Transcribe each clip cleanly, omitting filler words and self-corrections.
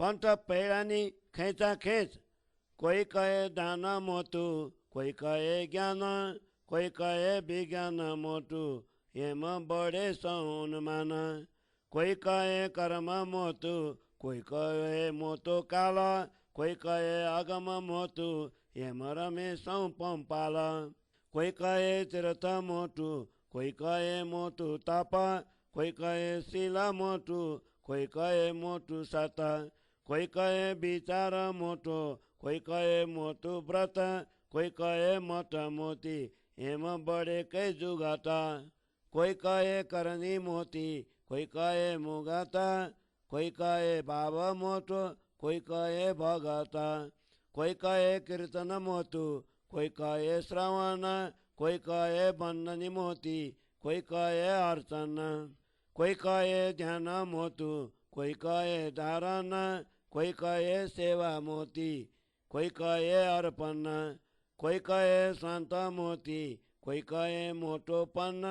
पंथ पैरानी खेचा खेच। कोई कहे दान मोटू, कोई कहे ज्ञान, कोई कहे विज्ञान मोटू, हेम बड़े सौन मान। कोई कहे कर्म मोटू, कोई कहे मोटो काल, कोई कहे अगम मोटू, हेम रमे सौ पंपाल। कोई कहे तीर्थ मोटू, कोई कहे मोटू तप, कोई कहे शील मोटू, कोई कहे मोटू सत। कोई कहे विचार मोटो, कोई कहे मोटू व्रत, कोई कहे मठ मोती, हेम बड़े कै जुगत। कोई कहे करनी मोती, कोई कहे मुगत, कोई कहे भाव मोटो, कोई कहे भगत। कोई कहे कीर्तन मोटू, कोई कहे श्रवण, कोई कहे बंदनी मोती, कोई कहे अर्चन। कोई कहे ध्यान मोटू, कोई कहे धारण, कोई कहे सेवा मोती, कोई कहे अर्पण। कोई कहे शांत मोती, कोई कहे मोटोपन,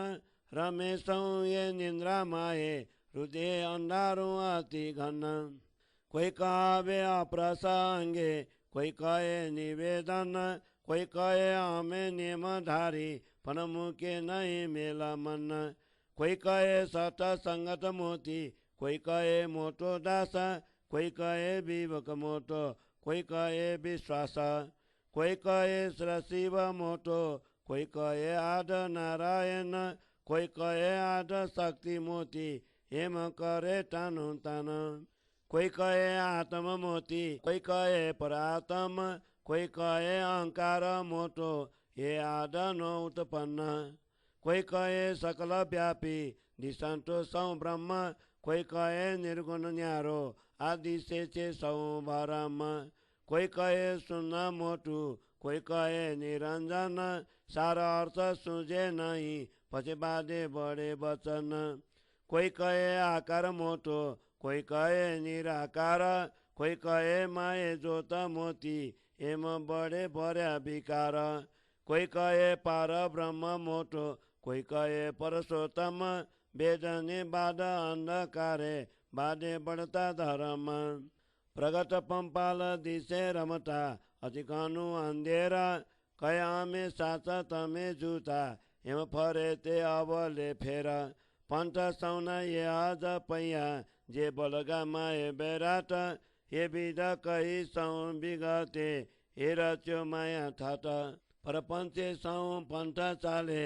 रमेशौ ये निंद्रा माए, हृदय अंधारू अति घन। कोई कहे अप्रसंगे, कोई कहे निवेदन, कोई कहे हमें नियमधारी, पर मुके नहीं मेला मन। कोई कहे सतसंगत मोती, कोई कहे मोटो दास, कोई कहे विवेक मोटो, कोई कहे विश्वास। कोई कहे शिव मोटो, कोई कहे आद नारायण, कोई कहे आद शक्ति मोती, हेम करे तानु तान। कोई कहे आत्म मोती, कोई कहे परात्म, कोई कहे अहंकार मोटो, हे आद नो उत्पन्न। कोई कहे सकल व्यापी, दिशंतो सौ ब्रह्म, कोई कहे निर्गुण न्यारो, आदि से सौ भरम। कोई कहे सुन मोटू, कोई कहे निरंजन, सारा अर्थ सूझे नहीं, पछे बादे बड़े वचन। कोई कहे आकार मोटो, कोई कहे निराकार, कोई कहे माए जोत मोती, हेम बड़े भर्या विकार। कोई कहे पार ब्रह्म मोटो, कोई कहे परसोत्तम, वेदने बाद अंधकारे, बादे बढ़ता धर्म। प्रगट पंपाल दिशे रमता, अतिकानु अंधेरा, कया में साच तमे जूता, हेम फरे ते अबले फेरा। पंथ सौना ये आज पैया, जे बलगा माए बेराट, हे विध कही सौ बिगते, हे रच्यो माया थाट। परपंचे सौ पंथ चाले,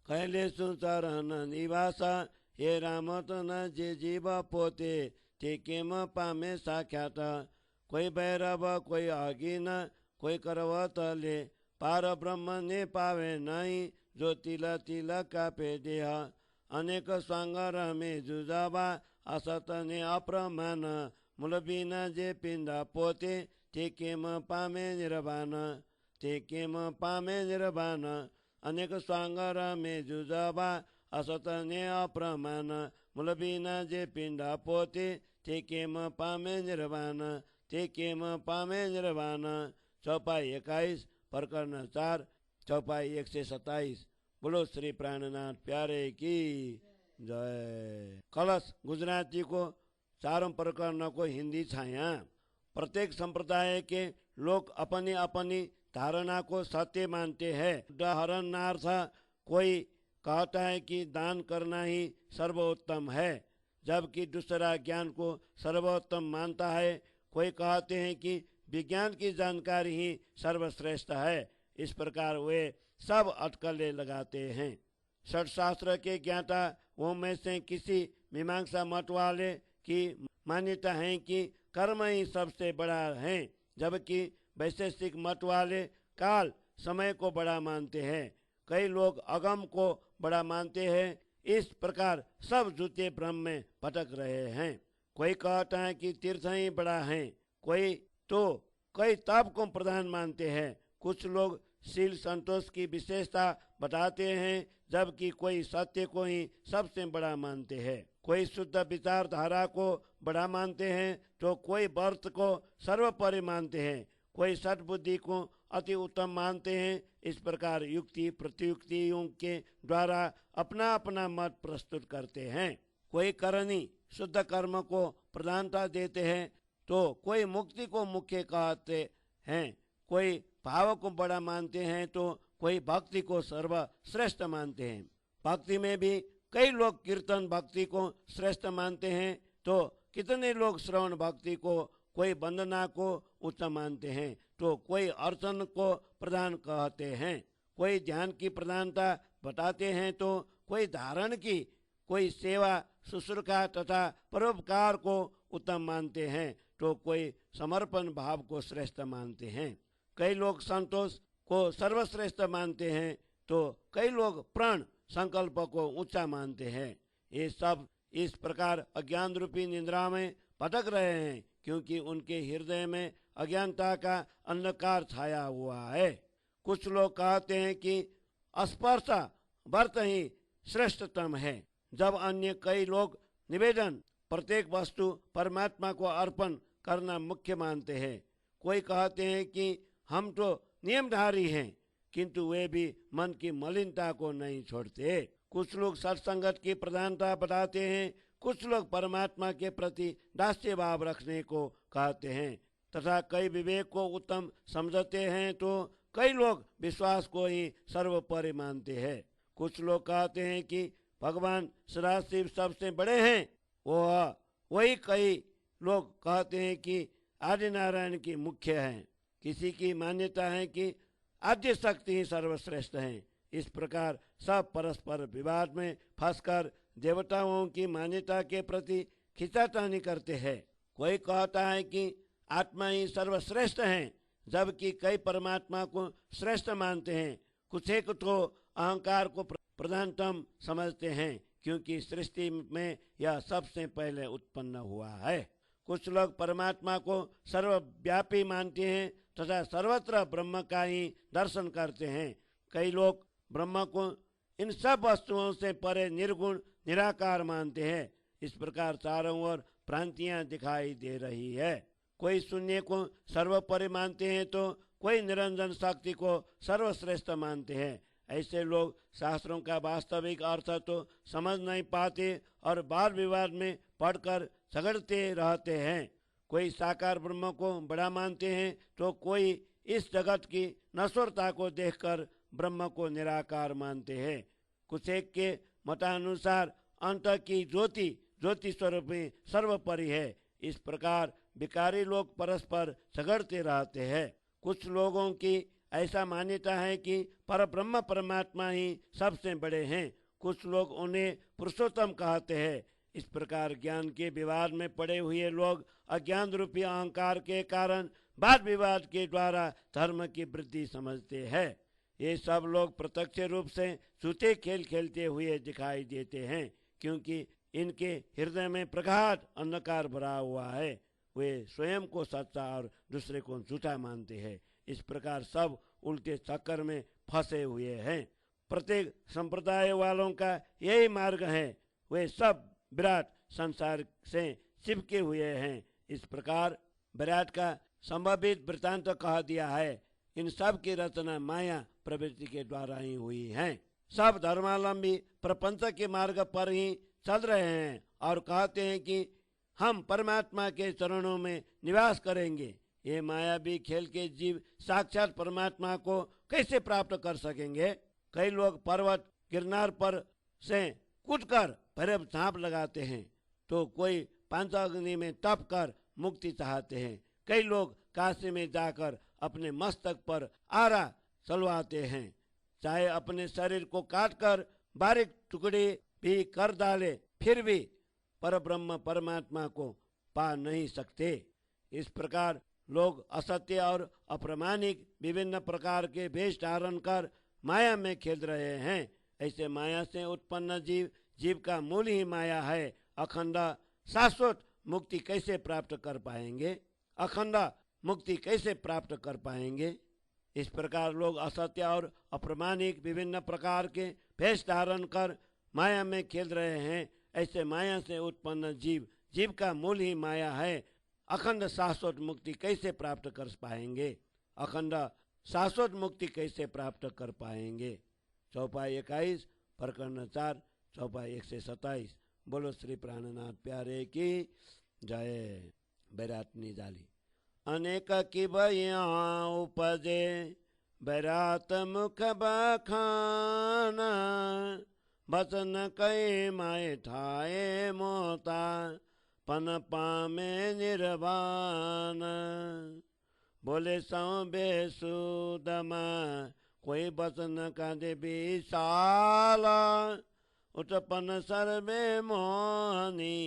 कैले सुचरण निवास, हे रामत न जे जीव पोते, ते केम पामे साख्यात। कोई भैरव कोई अगिन, कोई करवतले, पार ब्रह्म ने पावे नहीं, जो तिल तिल कापे देह। अनेक स्वांगर में जुजाबा, असत ने अप्रमाण, मूल बिना जे पिंड पोते, ते केम पामे निर्वाण, ते केम पामे निर्वाण। अनेक स्वांगर में जुजाबा, असत ने अप्रमाण, मूल बिना जे पिंड पोते, ते केम पामे निर्वाण, ते केम पामे निर्वाण। चौपाई 21 प्रकरण 4 चौपाई 127। बोलो श्री प्राणनाथ प्यारे की जय। कलश गुजराती को चारों प्रकरण को हिंदी छाया। प्रत्येक संप्रदाय के लोग अपनी अपनी धारणा को सत्य मानते हैं। उदाहरणार्थ कोई कहता है कि दान करना ही सर्वोत्तम है, जबकि दूसरा ज्ञान को सर्वोत्तम मानता है। कोई कहते हैं कि विज्ञान की जानकारी ही सर्वश्रेष्ठ है। इस प्रकार वे सब अटकलें लगाते हैं। षटशास्त्र के ज्ञाता वो में से किसी मीमांसा मत वाले की मान्यता है कि कर्म ही सबसे बड़ा है, जबकि वैशेषिक मत वाले काल समय को बड़ा मानते हैं। कई लोग अगम को बड़ा मानते हैं। इस प्रकार सब झूठे भ्रम में भटक रहे हैं। कोई कहता है कि तीर्थ ही बड़ा है, कई तप को प्रधान मानते हैं। कुछ लोग शील संतोष की विशेषता बताते हैं, जबकि कोई सत्य को ही सबसे बड़ा मानते हैं। कोई शुद्ध विचारधारा को बड़ा मानते हैं, तो कोई व्रत को सर्वोपरि मानते हैं। कोई सद्बुद्धि को अति उत्तम मानते हैं। इस प्रकार युक्ति प्रत्युक्तियों के द्वारा अपना अपना मत प्रस्तुत करते हैं। कोई करनी शुद्ध कर्म को प्रधानता देते हैं, तो कोई मुक्ति को मुख्य कहते हैं, कोई भाव को बड़ा मानते हैं, तो कोई भक्ति को सर्वश्रेष्ठ मानते हैं। भक्ति में भी कई लोग कीर्तन भक्ति को श्रेष्ठ मानते हैं, तो कितने लोग श्रवण भक्ति को, कोई वंदना को उत्तम मानते हैं, तो कोई अर्चन को प्रधान कहते हैं, कोई ध्यान की प्रधानता बताते हैं, तो कोई धारण की, कोई सेवा शुश्रूषा तथा परोपकार को उत्तम मानते हैं, तो कोई समर्पण भाव को श्रेष्ठ मानते हैं। कई लोग संतोष को सर्वश्रेष्ठ मानते हैं, तो कई लोग प्रण संकल्प को ऊंचा मानते हैं। ये सब इस प्रकार अज्ञान रूपी निद्रा में भटक रहे हैं, क्योंकि उनके हृदय में अज्ञानता का अंधकार छाया हुआ है। कुछ लोग कहते हैं कि स्पर्श व्रत ही श्रेष्ठतम है, जब अन्य कई लोग निवेदन प्रत्येक वस्तु परमात्मा को अर्पण करना मुख्य मानते हैं। कोई कहते हैं कि हम तो नियमधारी हैं, किंतु वे भी मन की मलिनता को नहीं छोड़ते। कुछ लोग सत्संगत की प्रधानता बताते हैं, कुछ लोग परमात्मा के प्रति दास्य भाव रखने को कहते हैं, तथा कई विवेक को उत्तम समझते हैं, तो कई लोग विश्वास को ही सर्वोपरि मानते हैं। कुछ लोग कहते हैं कि भगवान सदाशिव सबसे बड़े हैं, वही कई लोग कहते हैं कि आदि नारायण की मुख्य हैं। किसी की मान्यता है कि आद्य शक्ति ही सर्वश्रेष्ठ है। इस प्रकार सब परस्पर विवाद में फंसकर देवताओं की मान्यता के प्रति खींचातानी करते हैं। कोई कहता है कि आत्मा ही सर्वश्रेष्ठ है, जबकि कई परमात्मा को श्रेष्ठ मानते हैं। कुछ एक तो अहंकार को प्रधानतम समझते हैं, क्योंकि सृष्टि में यह सबसे पहले उत्पन्न हुआ है। कुछ लोग परमात्मा को सर्वव्यापी मानते हैं तथा सर्वत्र ब्रह्म का ही दर्शन करते हैं। कई लोग ब्रह्म को इन सब वस्तुओं से परे निर्गुण निराकार मानते हैं। इस प्रकार चारों ओर भ्रांतियां दिखाई दे रही है। कोई शून्य को सर्वोपरि मानते हैं, तो कोई निरंजन शक्ति को सर्वश्रेष्ठ मानते हैं। ऐसे लोग शास्त्रों का वास्तविक अर्थ तो समझ नहीं पाते और वाद विवाद में पढ़कर झगड़ते रहते हैं। कोई साकार ब्रह्म को बड़ा मानते हैं, तो कोई इस जगत की नश्वरता को देखकर ब्रह्म को निराकार मानते हैं। कुछ एक के मतानुसार अंत की ज्योति स्वरूप में सर्वोपरि है। इस प्रकार विकारी लोग परस्पर झगड़ते रहते हैं। कुछ लोगों की ऐसा मान्यता है कि परब्रह्म परमात्मा ही सबसे बड़े हैं। कुछ लोग उन्हें पुरुषोत्तम कहते हैं। इस प्रकार ज्ञान के विवाद में पड़े हुए लोग अज्ञान रूपी अहंकार के कारण वाद विवाद के द्वारा धर्म की वृद्धि समझते हैं। ये सब लोग प्रत्यक्ष रूप से झूठे खेल खेलते हुए दिखाई देते हैं, क्योंकि इनके हृदय में प्रगाढ़ अंधकार भरा हुआ है। वे स्वयं को सच्चा और दूसरे को झूठा मानते हैं। इस प्रकार सब उल्टे चक्कर में फंसे हुए हैं। प्रत्येक संप्रदाय वालों का यही मार्ग है। वे सब विराट संसार से चिपके हुए हैं। इस प्रकार विराट का संभावित वृत्तांत कह दिया है। इन सब की रचना माया प्रवृत्ति के द्वारा ही हुई है। सब धर्मावलंबी प्रपंच के मार्ग पर ही चल रहे हैं और कहते हैं कि हम परमात्मा के चरणों में निवास करेंगे। ये मायावी खेल के जीव साक्षात परमात्मा को कैसे प्राप्त कर सकेंगे? कई लोग पर्वत गिरनार पर से कूदकर भैरव झांप लगाते हैं, तो कोई पांचाग्नि में तप कर मुक्ति चाहते हैं। कई लोग काशी में जाकर अपने मस्तक पर आरा चलवाते हैं। चाहे अपने शरीर को काटकर बारीक टुकड़े भी कर डाले, फिर भी परब्रह्म परमात्मा को पा नहीं सकते। इस प्रकार लोग असत्य और अप्रामाणिक विभिन्न प्रकार के वेश धारण कर माया में खेल रहे हैं। ऐसे माया से उत्पन्न जीव का मूल ही माया है। अखंड शाश्वत मुक्ति कैसे प्राप्त कर पाएंगे? अखंड मुक्ति कैसे प्राप्त कर पाएंगे? इस प्रकार लोग असत्य और अप्रामाणिक विभिन्न प्रकार के वेश धारण कर माया में खेल रहे हैं। ऐसे माया से उत्पन्न जीव का मूल ही माया है। अखंड शाश्वत मुक्ति कैसे प्राप्त कर पाएंगे? अखंड शाश्वत मुक्ति कैसे प्राप्त कर पाएंगे? चौपाई 21 प्रकरण 4 चौपाई 127। बोलो श्री प्राणनाथ प्यारे की जय। बैरातनी जाली अनेक की भैया उपजे बैरात मुख बखाना बचन कई माए ठाए मोता पन पामे निर्वाण बोले सौ बेसुदमा कोई बचन का दे विशाला उत्पन्न सर्वे मोहनी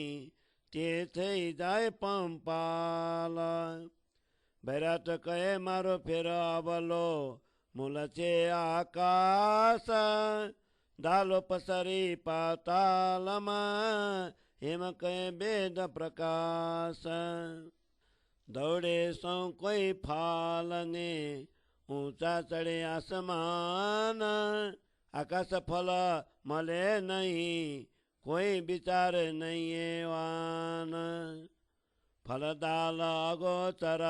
तीर्थ जाय पंपाला बैरात कहे मारो फेर अबलो मूल छे आकाश दालो पसरी पातालमा हेम कहे वेद प्रकाश दौड़े सौ कोई फालने ऊंचा चढ़े आसमान आकाश फल मले नहीं कोई विचार नहीं वान फल दाल अगोचर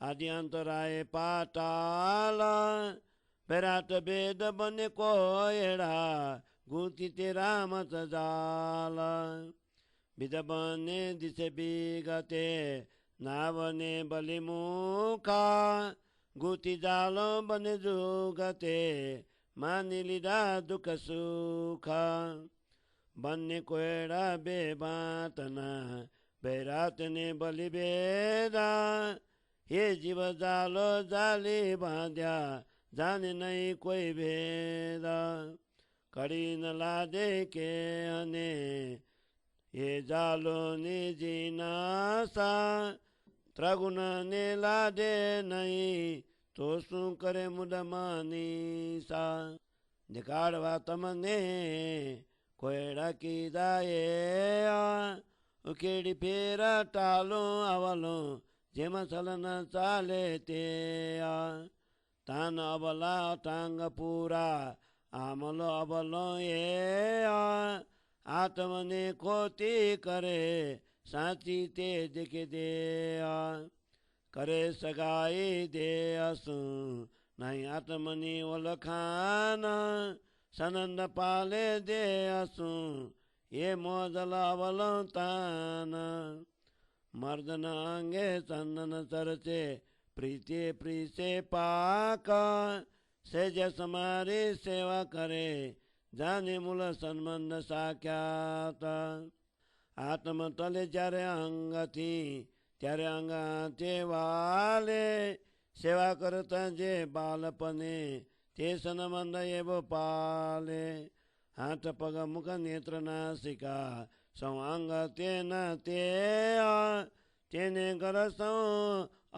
आदि अंतराय पाताल बैरात वेद बने को एड़ा गुति तेरा मत जाल विद बने दिसे बिगते ना बने बलिमुखा गुति जालो बने जुगते मानिलिदा दुख सुख बन्ने कोएड़ा बेबातना बैरात ने बलि बेदा हे जीव जालो जाली बांध्या जाने नहीं कोई भेदा कड़ी न लादे के अने ये जालो निजी नासा त्रिगुण ने लादे नहीं तो शू करे मुदमानी सा दिखाड़वा तमने कोयड़ा की दाए उकेड़ी फेरा टालो आवलो जेम चलन चाले ते तान अबला टांग पूरा आमलो अबलो ये आत्मने खोती करे साची ते दिखे दे करे सगाई दे असू नहीं आत्मनी ओलखाना सनंद पाले दे असू ये मोजल अवलतान मर्दन अंगे चंदन चरचे प्रीति प्रीसे पाक सेज समारी सेवा करे जाने मूल संबंध साख्यात आत्म तले જ્યારે અંગથી ત્યારે અંગાતે વાલે સેવા કરતા જે બાલપને તે સંબંધ એવો પાલે हाथ पग मुख नेत्र नासिका सौ अंग तेना ते तेने कर सौ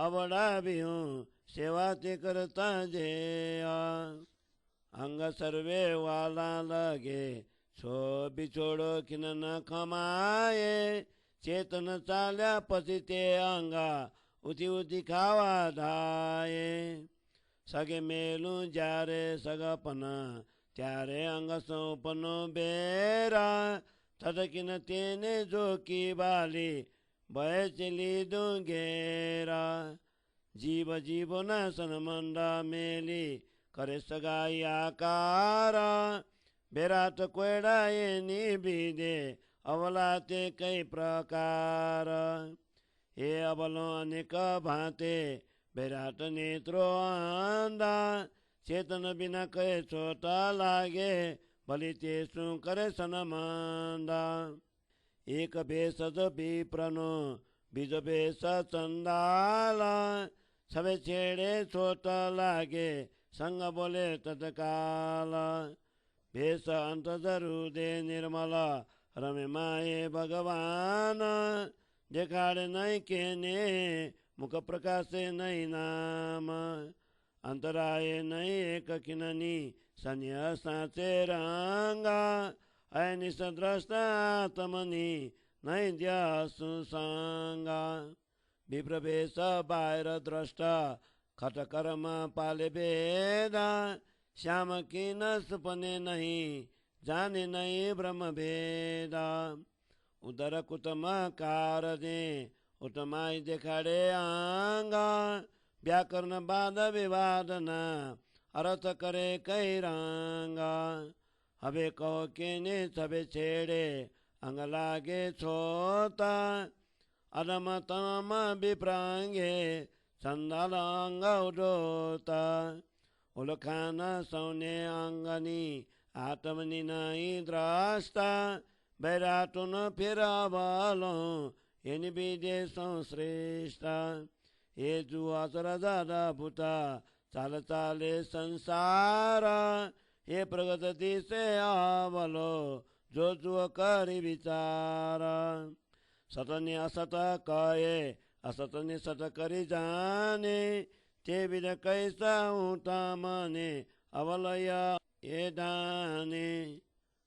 अबड़ा भी हूँ सेवा ते करता जे अंग सर्वे वाला लगे सो बिछोड़ो खिन न खमाए चेतन चाल्या पसी ते अंगा उठी उठी खावा धाये सगे मेलू जारे सगपना त्यारे अंग सौपनो बेरा तदकिन तेने जो की बाली भय चली दूंगेरा जीव जीवो न सनमंडा मेली करे सगाई आकारा बेरात कोयड़ा ये निबिदे अवलाते कई प्रकार हे अबलो अनेक भाते बेरात नेत्रो आंदा चेतन बिना कहे छोटा लागे भली तेसु करे सनमांदा एक भेषज विप्रनो बीज भेष चंदाला सबे छेड़े छोटा लागे संग बोले तत्काल भेष अंत दे निर्मल रमे माए भगवान देखाड़े नहीं केने मुख प्रकाशे नहीं नाम अंतराय नहीं एक किननी सन्या साचे रंगा अनिस द्रष्टा तमनी नहीं दिया सुसंगा विप्रवेश बाहर द्रष्टा खट कर्म पाले वेदा श्याम की न सुपने नहीं जाने नहीं ब्रह्म भेदा उदर कुतम कार दे उत्तमाई देखाड़े आंगा व्याकरण बाद विवादना अर्थ करे कई रंगा हवे कहो के ने सबे छेड़े अंग लागे छोता अदम तम विप्रांगे संदलांग उडोता उलखान सौने अंगनी आत्मनि नहीं द्रष्टा बैराटुन फिर बलो इन विदेशों श्रेष्ठ ये जुआ दादा भूता चाल चाले संसार ये प्रगति से आवलो जो जुआ करी विचार सतनि असत कहे असतनि सत करी जाने ते विद कैसा ऊँटा माने अवलय ये दाने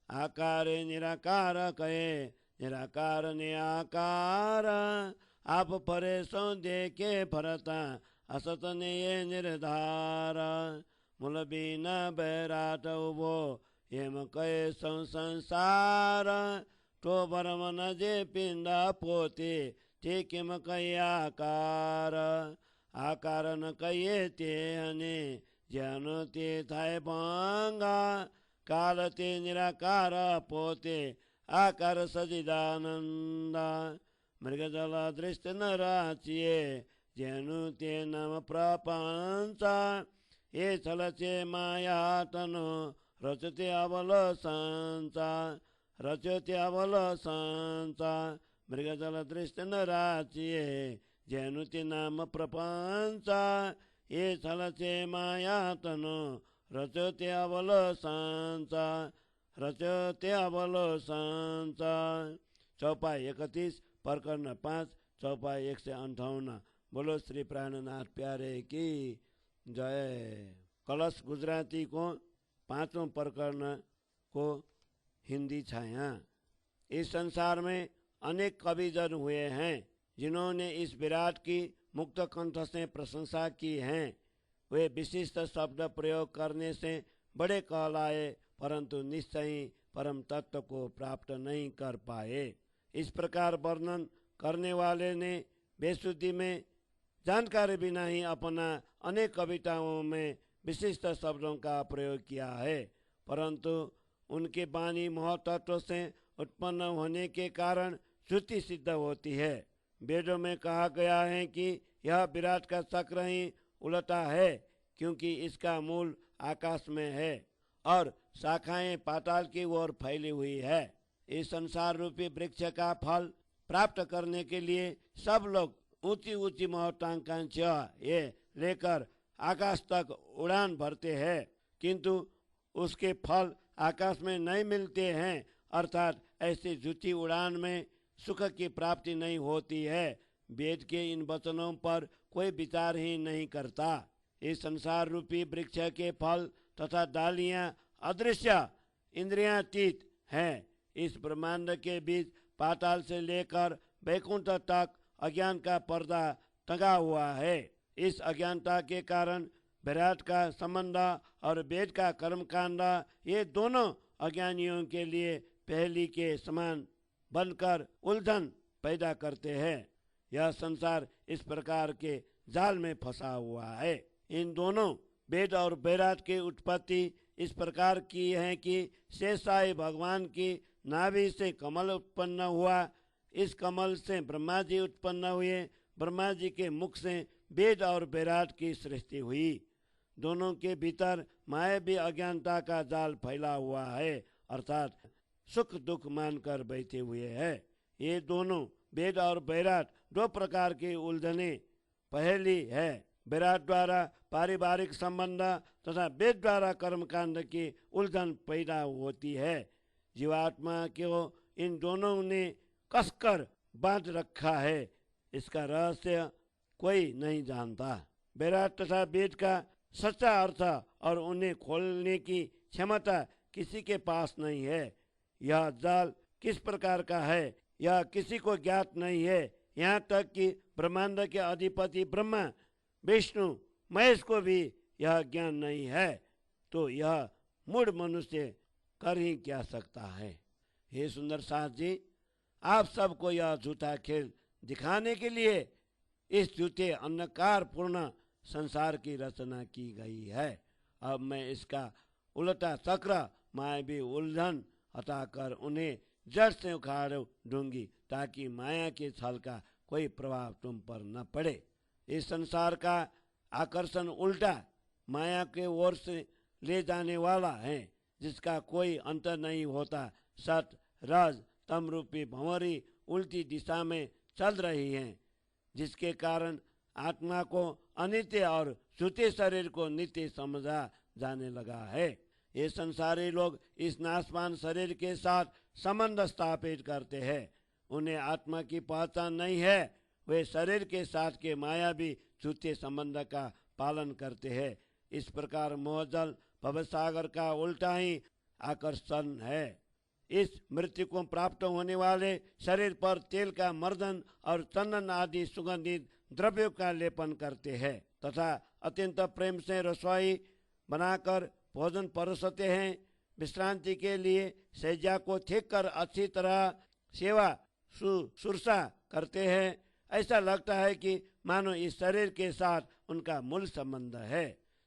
आकार निराकार कहे निराकार ने आकार आप फरे सौ देखे फरता असत ने ये निर्धार मूल बिना बैराट उभो हेम कहे संसार तो बरमन जे पिंडा पोते ते किम कहे आकार आकार न कहे ते हने जन ते थाय भांगा काल ते निराकार पोते आकार सजिदानंदा मृगजल दृष्टि न राचिए जेनु ते नाम प्रपंच ये छलचे माया तनु रचते अबल संचा रचते अबल संचा मृगजल दृष्टि न राचिए जेनु ते नाम प्रपंच ये छलचे माया तनु रचते अबल संचा रचते अबल संचा चौपाई 31 प्रकरण 5 चौपाई 158। बोलो श्री प्राणनाथ प्यारे की जय। कलश गुजराती को 5वां प्रकरण को हिंदी छाया। इस संसार में अनेक कविजन हुए हैं जिन्होंने इस विराट की मुक्त कंठ से प्रशंसा की है। वे विशिष्ट शब्द प्रयोग करने से बड़े कहलाए परंतु निश्चय परम तत्व को प्राप्त नहीं कर पाए। इस प्रकार वर्णन करने वाले ने बेसुद्धि में जानकारी बिना ही अपना अनेक कविताओं में विशिष्ट शब्दों का प्रयोग किया है, परंतु उनके वाणी महतत्व से उत्पन्न होने के कारण श्रुति सिद्ध होती है। वेदों में कहा गया है कि यह विराट का चक्र ही उलटा है, क्योंकि इसका मूल आकाश में है और शाखाएं पाताल की ओर फैली हुई है। इस संसार रूपी वृक्ष का फल प्राप्त करने के लिए सब लोग ऊंची ऊंची महत्वाकांक्षा ये लेकर आकाश तक उड़ान भरते हैं, किंतु उसके फल आकाश में नहीं मिलते हैं, अर्थात ऐसी झूठी उड़ान में सुख की प्राप्ति नहीं होती है। वेद के इन वचनों पर कोई विचार ही नहीं करता। इस संसार रूपी वृक्ष के फल तथा डालियां अदृश्य इंद्रियातीत हैं। इस ब्रह्मांड के बीच पाताल से लेकर वैकुंठ तक अज्ञान का पर्दा टंगा हुआ है। इस अज्ञानता के कारण विराट का संबंध और वेद का कर्मकांड ये दोनों अज्ञानियों के लिए पहेली के समान बनकर उलझन पैदा करते हैं। यह संसार इस प्रकार के जाल में फंसा हुआ है। इन दोनों वेद और विराट की उत्पत्ति इस प्रकार की है कि शेषाई भगवान की नाभि से कमल उत्पन्न हुआ, इस कमल से ब्रह्मा जी उत्पन्न हुए, ब्रह्मा जी के मुख से वेद और विराट की सृष्टि हुई। दोनों के भीतर मायावी अज्ञानता का जाल फैला हुआ है, अर्थात सुख दुख मानकर बैठे हुए हैं। ये दोनों वेद और विराट दो प्रकार की उलझने पहेली है। विराट द्वारा पारिवारिक संबंध तथा वेद द्वारा कर्मकांड की उलझन पैदा होती है। जीवात्मा को इन दोनों ने कसकर बांध रखा है, इसका रहस्य कोई नहीं जानता। विराट तथा वेद का सच्चा अर्थ और उन्हें खोलने की क्षमता किसी के पास नहीं है। यह जाल किस प्रकार का है यह किसी को ज्ञात नहीं है। यहाँ तक कि ब्रह्मांड के अधिपति ब्रह्मा विष्णु महेश को भी यह ज्ञान नहीं है, तो यह मूढ़ मनुष्य कर ही क्या सकता है। हे सुंदर साथ जी, आप सबको यह झूठा खेल दिखाने के लिए इस झूठे अंधकार पूर्ण संसार की रचना की गई है। अब मैं इसका उल्टा चक्र मायावी उलझन हटाकर उन्हें जड़ से उखाड़ दूंगी, ताकि माया के छल का कोई प्रभाव तुम पर न पड़े। इस संसार का आकर्षण उल्टा माया के ओर से ले जाने वाला है, जिसका कोई अंत नहीं होता। सत रज तम रूपी भंवरी उल्टी दिशा में चल रही है, जिसके कारण आत्मा को अनित्य और झूठे शरीर को नित्य समझा जाने लगा है। ये संसारी लोग इस नाशवान शरीर के साथ संबंध स्थापित करते हैं। उन्हें आत्मा की पहचान नहीं है। वे शरीर के साथ के मायावी झूठे संबंध का पालन करते हैं। इस प्रकार मोहजल भवसागर का उल्टा ही आकर्षण है। इस मृत्यु को प्राप्त होने वाले शरीर पर तेल का मर्दन और चंदन आदि सुगंधित द्रव्यों का लेपन करते हैं तथा अत्यंत प्रेम से रसोई बनाकर भोजन परोसते हैं। विश्रांति के लिए शैया को ठीक कर अच्छी तरह सेवा शुश्रूषा करते हैं। ऐसा लगता है कि मानो इस शरीर के साथ उनका मूल संबंध है।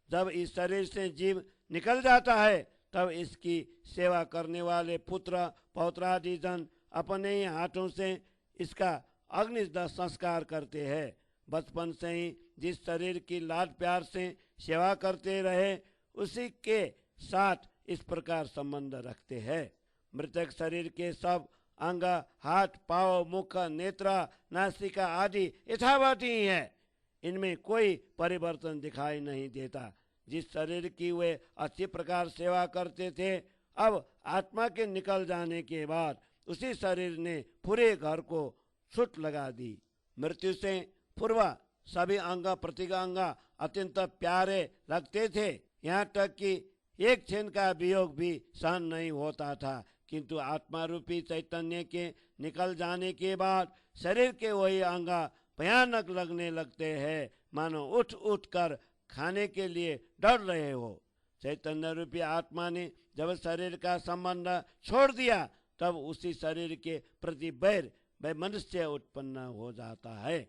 जब इस शरीर से जीव निकल जाता है तब इसकी सेवा करने वाले पुत्र पौत्रादि जन अपने ही हाथों से इसका अग्निदग्ध संस्कार करते हैं। बचपन से ही जिस शरीर की लाड प्यार से सेवा करते रहे उसी के साथ इस प्रकार संबंध रखते हैं। मृतक शरीर के सब अंग, हाथ, पांव, मुख, नेत्र, नासिका आदि यथावत ही है। इनमें कोई परिवर्तन दिखाई नहीं देता। जिस शरीर की वे अच्छी प्रकार सेवा करते थे, अब आत्मा के निकल जाने के बाद उसी शरीर ने पूरे घर को छूट लगा दी। मृत्यु से पूर्व सभी अंग प्रत्यंग अत्यंत प्यारे लगते थे, यहाँ तक कि एक क्षण का वियोग भी सहन नहीं होता था। किंतु आत्मा रूपी चैतन्य के निकल जाने के बाद शरीर के वही अंग भयानक लगने लगते हैं, मानो उठ उठ कर खाने के लिए डर रहे हो। चैतन्य रूपी आत्मा ने जब शरीर का संबंध छोड़ दिया तब उसी शरीर के प्रति बैर वैमनस्य उत्पन्न हो जाता है।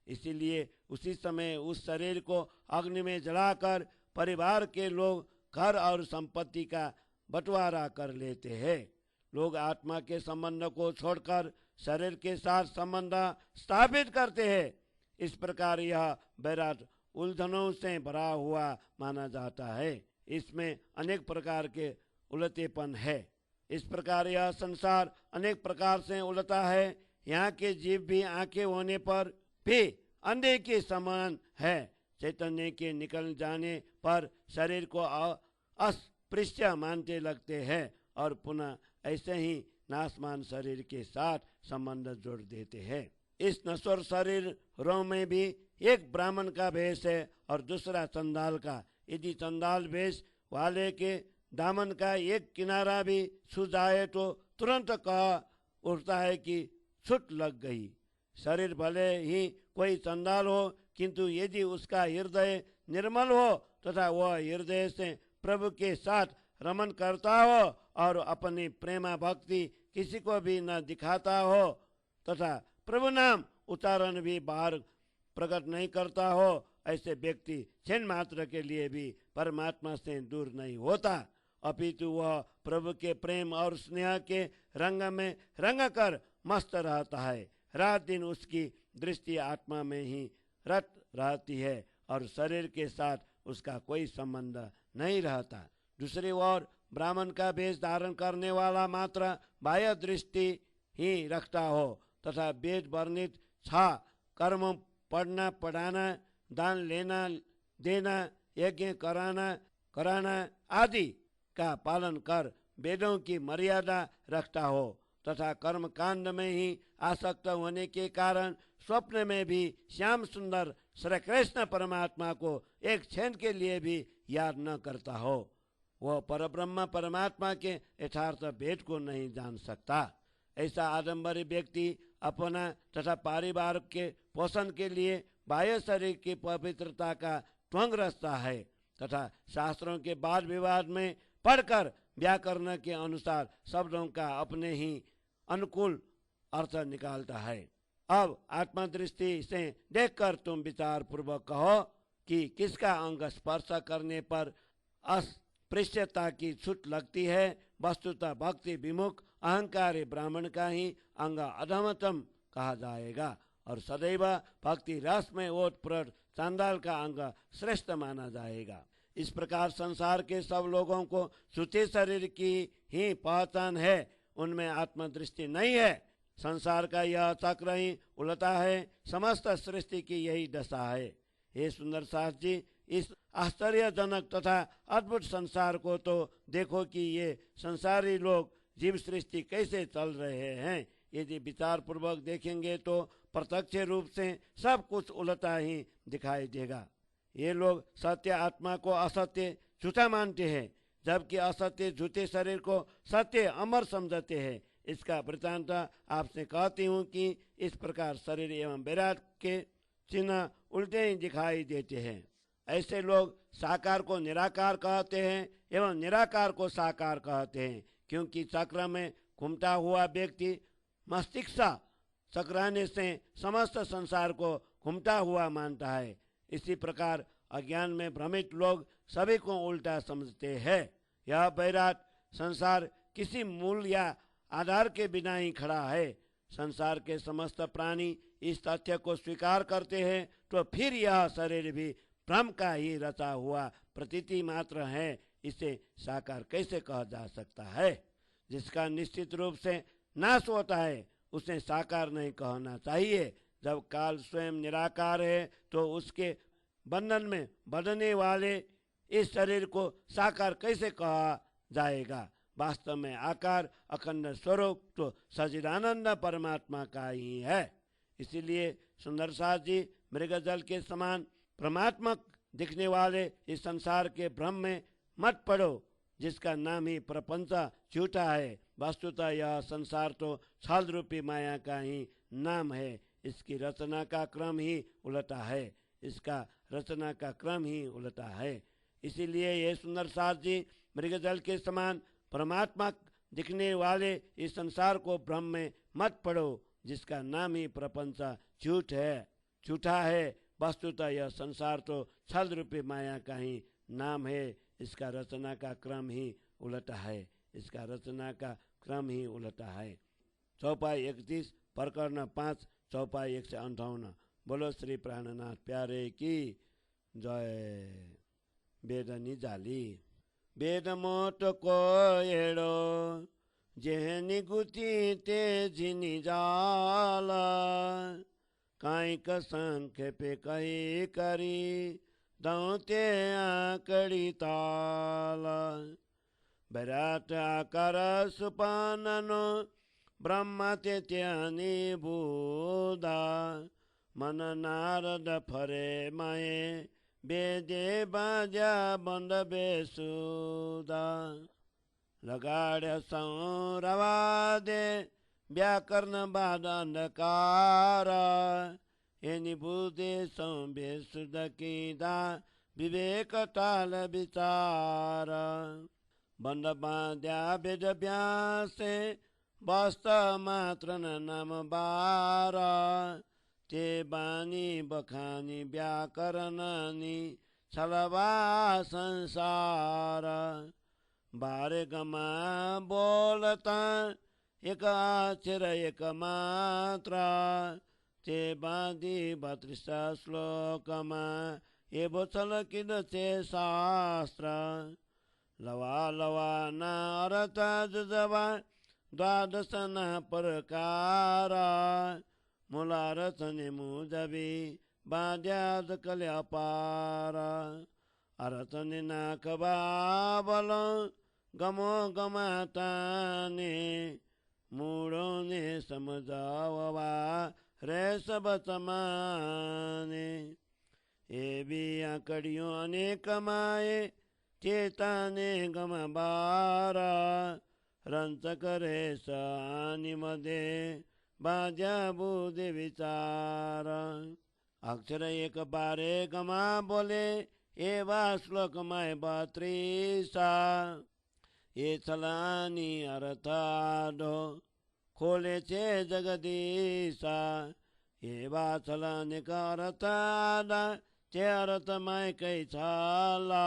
इसीलिए उसी समय उस शरीर को अग्नि में जलाकर परिवार के लोग घर और संपत्ति का बंटवारा कर लेते हैं। लोग आत्मा के संबंध को छोड़कर शरीर के साथ संबंध स्थापित करते हैं। इस प्रकार यह बैराट उलझनों से भरा हुआ माना जाता है। इसमें अनेक प्रकार के उलटेपन है। इस प्रकार यह संसार अनेक प्रकार से उलटा है। यहाँ के जीव भी आंखें होने पर भी अंधे के समान है। चैतन्य के निकल जाने पर शरीर को अस्पृश्य मानते लगते हैं और पुनः ऐसे ही नाशमान शरीर के साथ संबंध जोड़ देते हैं। इस नश्वर शरीरों में भी एक ब्राह्मण का वेश है और दूसरा चंडाल का। यदि चंडाल वेश वाले के दामन का एक किनारा भी छू जाए तो तुरंत कह उठता है कि छूट लग गई। शरीर भले ही कोई चंडाल हो, किंतु यदि उसका हृदय निर्मल हो तथा वह हृदय से प्रभु के साथ रमन करता हो और अपनी प्रेमा भक्ति किसी को भी न दिखाता हो तथा प्रभु नाम उच्चारण भी बाहर प्रकट नहीं करता हो, ऐसे व्यक्ति क्षण मात्र के लिए भी परमात्मा से दूर नहीं होता, अपितु वह प्रभु के प्रेम और स्नेह के रंग में रंग कर मस्त रहता है। रात दिन उसकी दृष्टि आत्मा में ही रत रहती है और शरीर के साथ उसका कोई संबंध नहीं रहता। दूसरी ओर ब्राह्मण का वेश धारण करने वाला मात्र बाह्य दृष्टि ही रखता हो तथा वेद वर्णित 6 कर्म पढ़ना पढ़ाना, दान लेना देना, यज्ञ कराना आदि का पालन कर वेदों की मर्यादा रखता हो तथा कर्म कांड में ही आसक्त होने के कारण स्वप्न में भी श्याम सुंदर श्री कृष्ण परमात्मा को एक क्षण के लिए भी याद न करता हो, वह परब्रह्म परमात्मा के यथार्थ भेद को नहीं जान सकता। ऐसा आडंबरी व्यक्ति अपना तथा परिवार के पोषण के लिए बाह्य शरीर की पवित्रता का ढोंग रचता है तथा शास्त्रों के वाद विवाद में पढ़कर व्याकरण के अनुसार शब्दों का अपने ही अनुकूल अर्थ निकालता है। अब आत्मदृष्टि से देखकर तुम विचार पूर्वक कहो कि किसका अंग स्पर्श करने पर अस्पृश्यता की छूट लगती है। वस्तुतः भक्ति विमुख अहंकारी ब्राह्मण का ही अंग अधमतम कहा जाएगा और सदैव भक्ति रस में ओतप्रोत चांडाल का अंग श्रेष्ठ माना जाएगा। इस प्रकार संसार के सब लोगों को सूते शरीर की ही पहचान है, उनमें आत्मदृष्टि नहीं है। संसार का यह चक्र ही उलटा है, समस्त सृष्टि की यही दशा है। हे सुंदर सास जी, इस आश्चर्यजनक तथा अद्भुत संसार को तो देखो कि ये संसारी लोग जीव सृष्टि कैसे चल रहे हैं। यदि विचार पूर्वक देखेंगे तो प्रत्यक्ष रूप से सब कुछ उलटा ही दिखाई देगा। ये लोग सत्य आत्मा को असत्य झूठा मानते हैं, जबकि असत्य झूठे शरीर को सत्य अमर समझते हैं। इसका वृत्तांत आपसे कहती हूँ कि इस प्रकार शरीर एवं विराट के चिन्ह उल्टे ही दिखाई देते हैं। ऐसे लोग साकार को निराकार कहते हैं एवं निराकार को साकार कहते हैं, क्योंकि चक्र में घूमता हुआ व्यक्ति मस्तिष्क चक्राने से समस्त संसार को घूमता हुआ मानता है। इसी प्रकार अज्ञान में भ्रमित लोग सभी को उल्टा समझते हैं। यह वैराट संसार किसी मूल या आधार के बिना ही खड़ा है। संसार के समस्त प्राणी इस तथ्य को स्वीकार करते हैं, तो फिर यह शरीर भी भ्रम का ही रचा हुआ प्रतीति मात्र है। इसे साकार कैसे कहा जा सकता है? जिसका निश्चित रूप से नाश होता है उसे साकार नहीं कहना चाहिए। जब काल स्वयं निराकार है तो उसके बंधन में बंधने वाले इस शरीर को साकार कैसे कहा जाएगा? वास्तव में आकार अखंड स्वरूप तो सच्चिदानंद परमात्मा का ही है। इसीलिए सुंदर सास जी, मृगजल के समान परमात्मक दिखने वाले इस संसार के भ्रम में मत पड़ो, जिसका नाम ही प्रपंच झूठा है। वस्तुतः यह संसार तो छल रूपी माया का ही नाम है। इसकी रचना का क्रम ही उलटा है। इसका रचना का क्रम ही उलटा है। इसीलिए ये सुंदर सास जी, मृगजल के समान परमात्मा दिखने वाले इस संसार को भ्रम में मत पड़ो, जिसका नाम ही प्रपंच झूठा है। वस्तुतः यह संसार तो छल रूपी माया का ही नाम है। इसका रचना का क्रम ही उलटा है। इसका रचना का क्रम ही उलटा है। चौपाई 31 प्रकरण 5 चौपाई 158। बोलो श्री प्राणनाथ प्यारे की जय। वेद निजाली वेद मोट को एड़ो जेहनी गुती ते जिनी जाला काइक संक्षेपे कही करी दौते आकड़ी ताला विराट आकार सुपाननो ब्रह्म ते त्यानी बूदा मन नारद फरे माए बेदे बाजा बंद बेसुदा लगाड़ सौरवा दे व्याकरण बाद अंधकार एनि बुद्धि बेसुद कीदा विवेक ताल विचार बंद बांध्या वेद व्यासे वास्तव मात्र नाम बारा ते बानी बखानी व्याकरणानी छलवा संसार बारे गमा बोलता एक अक्षर एक मात्रा ते बांधी 32 श्लोकमा ये बोचल किद ते शास्त्र लवा लवा ना अर्थ जुजवा द्वादश ना प्रकार मूलार्थ ने मुजबी बाध्याद कल्यापार अर्थ ने नाक बाबल गमो गमाताने मूड़ो ने समझावा रे सब समाने ये भी आकड़ियों अनेक माए चेताने गम बारा रंच करे सानि मदे बाजा बुद्धि विचार अक्षर एक बारे गमा बोले एवा श्लोक माय 32 ये छलानी अर्थादो खोले छे जगदीशा एवा छलाने का अर्थादा चे अर्थ माय कई छाला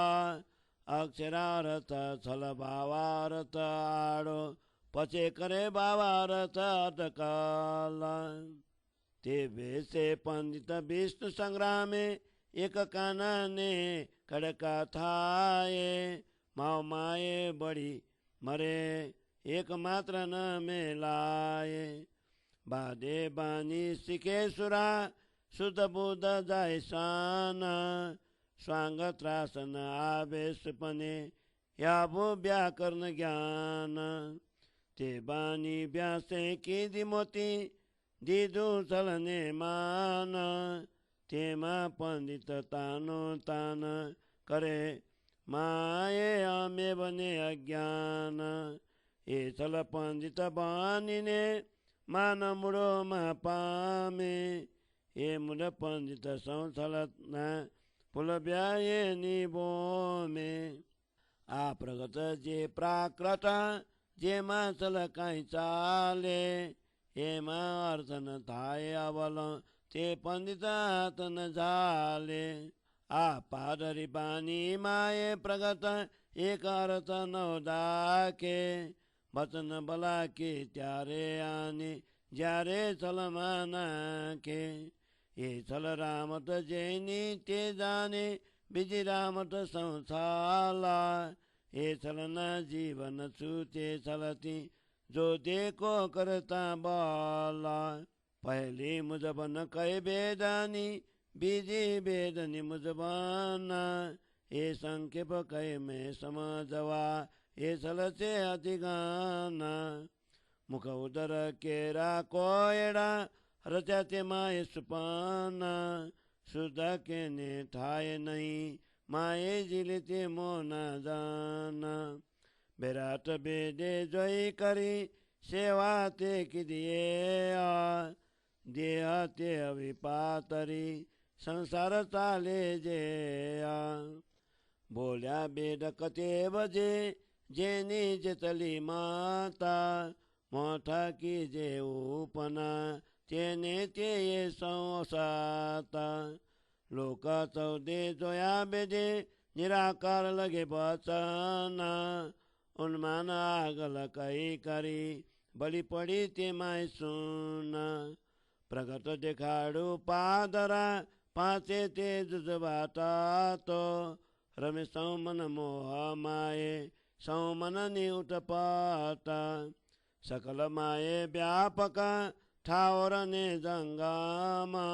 अक्षरार्थ छल भावार्थ आड़ो पचे करे भावार्थ अटकाला ते वैसे पंडित विष्णु संग्रामे एक कानने खड़का थाए माओ माए बड़ी मरे एक मात्र न मेलाए बादे बानी सिके सुरा शुद्ध बुद्ध जाय सान स्वांग त्रासन आवेश पने याबो व्याकरण ज्ञान ते बानी व्यासे की दिमोती दिदु चलने मान तेमा पंडित तानो तान करे माये आमे बने अज्ञान ए चल पंडित बानिने मान मुड़ो मा पामे ए मुड़ पंडित संथल न पुल ब्याये निबो में आ प्रगत जे प्राकृत जे मा चल काई चाले एमा अर्थ न थाए अवल ते पंडित न झाले आ पादरी बानी माए प्रगत एक अर्थ न दाके वचन बला के त्यारे आने ज्यारे चल माना के ये चल रामत जैनी ते जाने बिजी रामत संसाला ये चलना जीवन छूते चलती जो देखो करता बाला पहले मुझबन कहे बेदानी बीजी बेदनी मुझबाना ये संकेप कहे में समझवा ये चलते अधिगाना मुख उदर केरा कोयड़ा रचाते माए सुपाना शुद्ध के ने ठाए नहीं माए जिलते मोना जाना बेराट बेदे जोई करी सेवा ते किदिए देह ते अविपातरी संसार चाले जे बोल्या बेद कते बजे जेनी जेतली माता मोठा की जे उपना तेने ते ये संसाता लोक चौदे जोया बेदे निराकार लगे बचना उन्मान आगल कई करी बड़ी पड़ी ते माय सुना प्रगट देखाड़ू पादरा पाचे ते जुजबाता तो रमे सौमन मोह माए सौमन निउट पाता सकल माए व्यापक ठावर ने जंगामा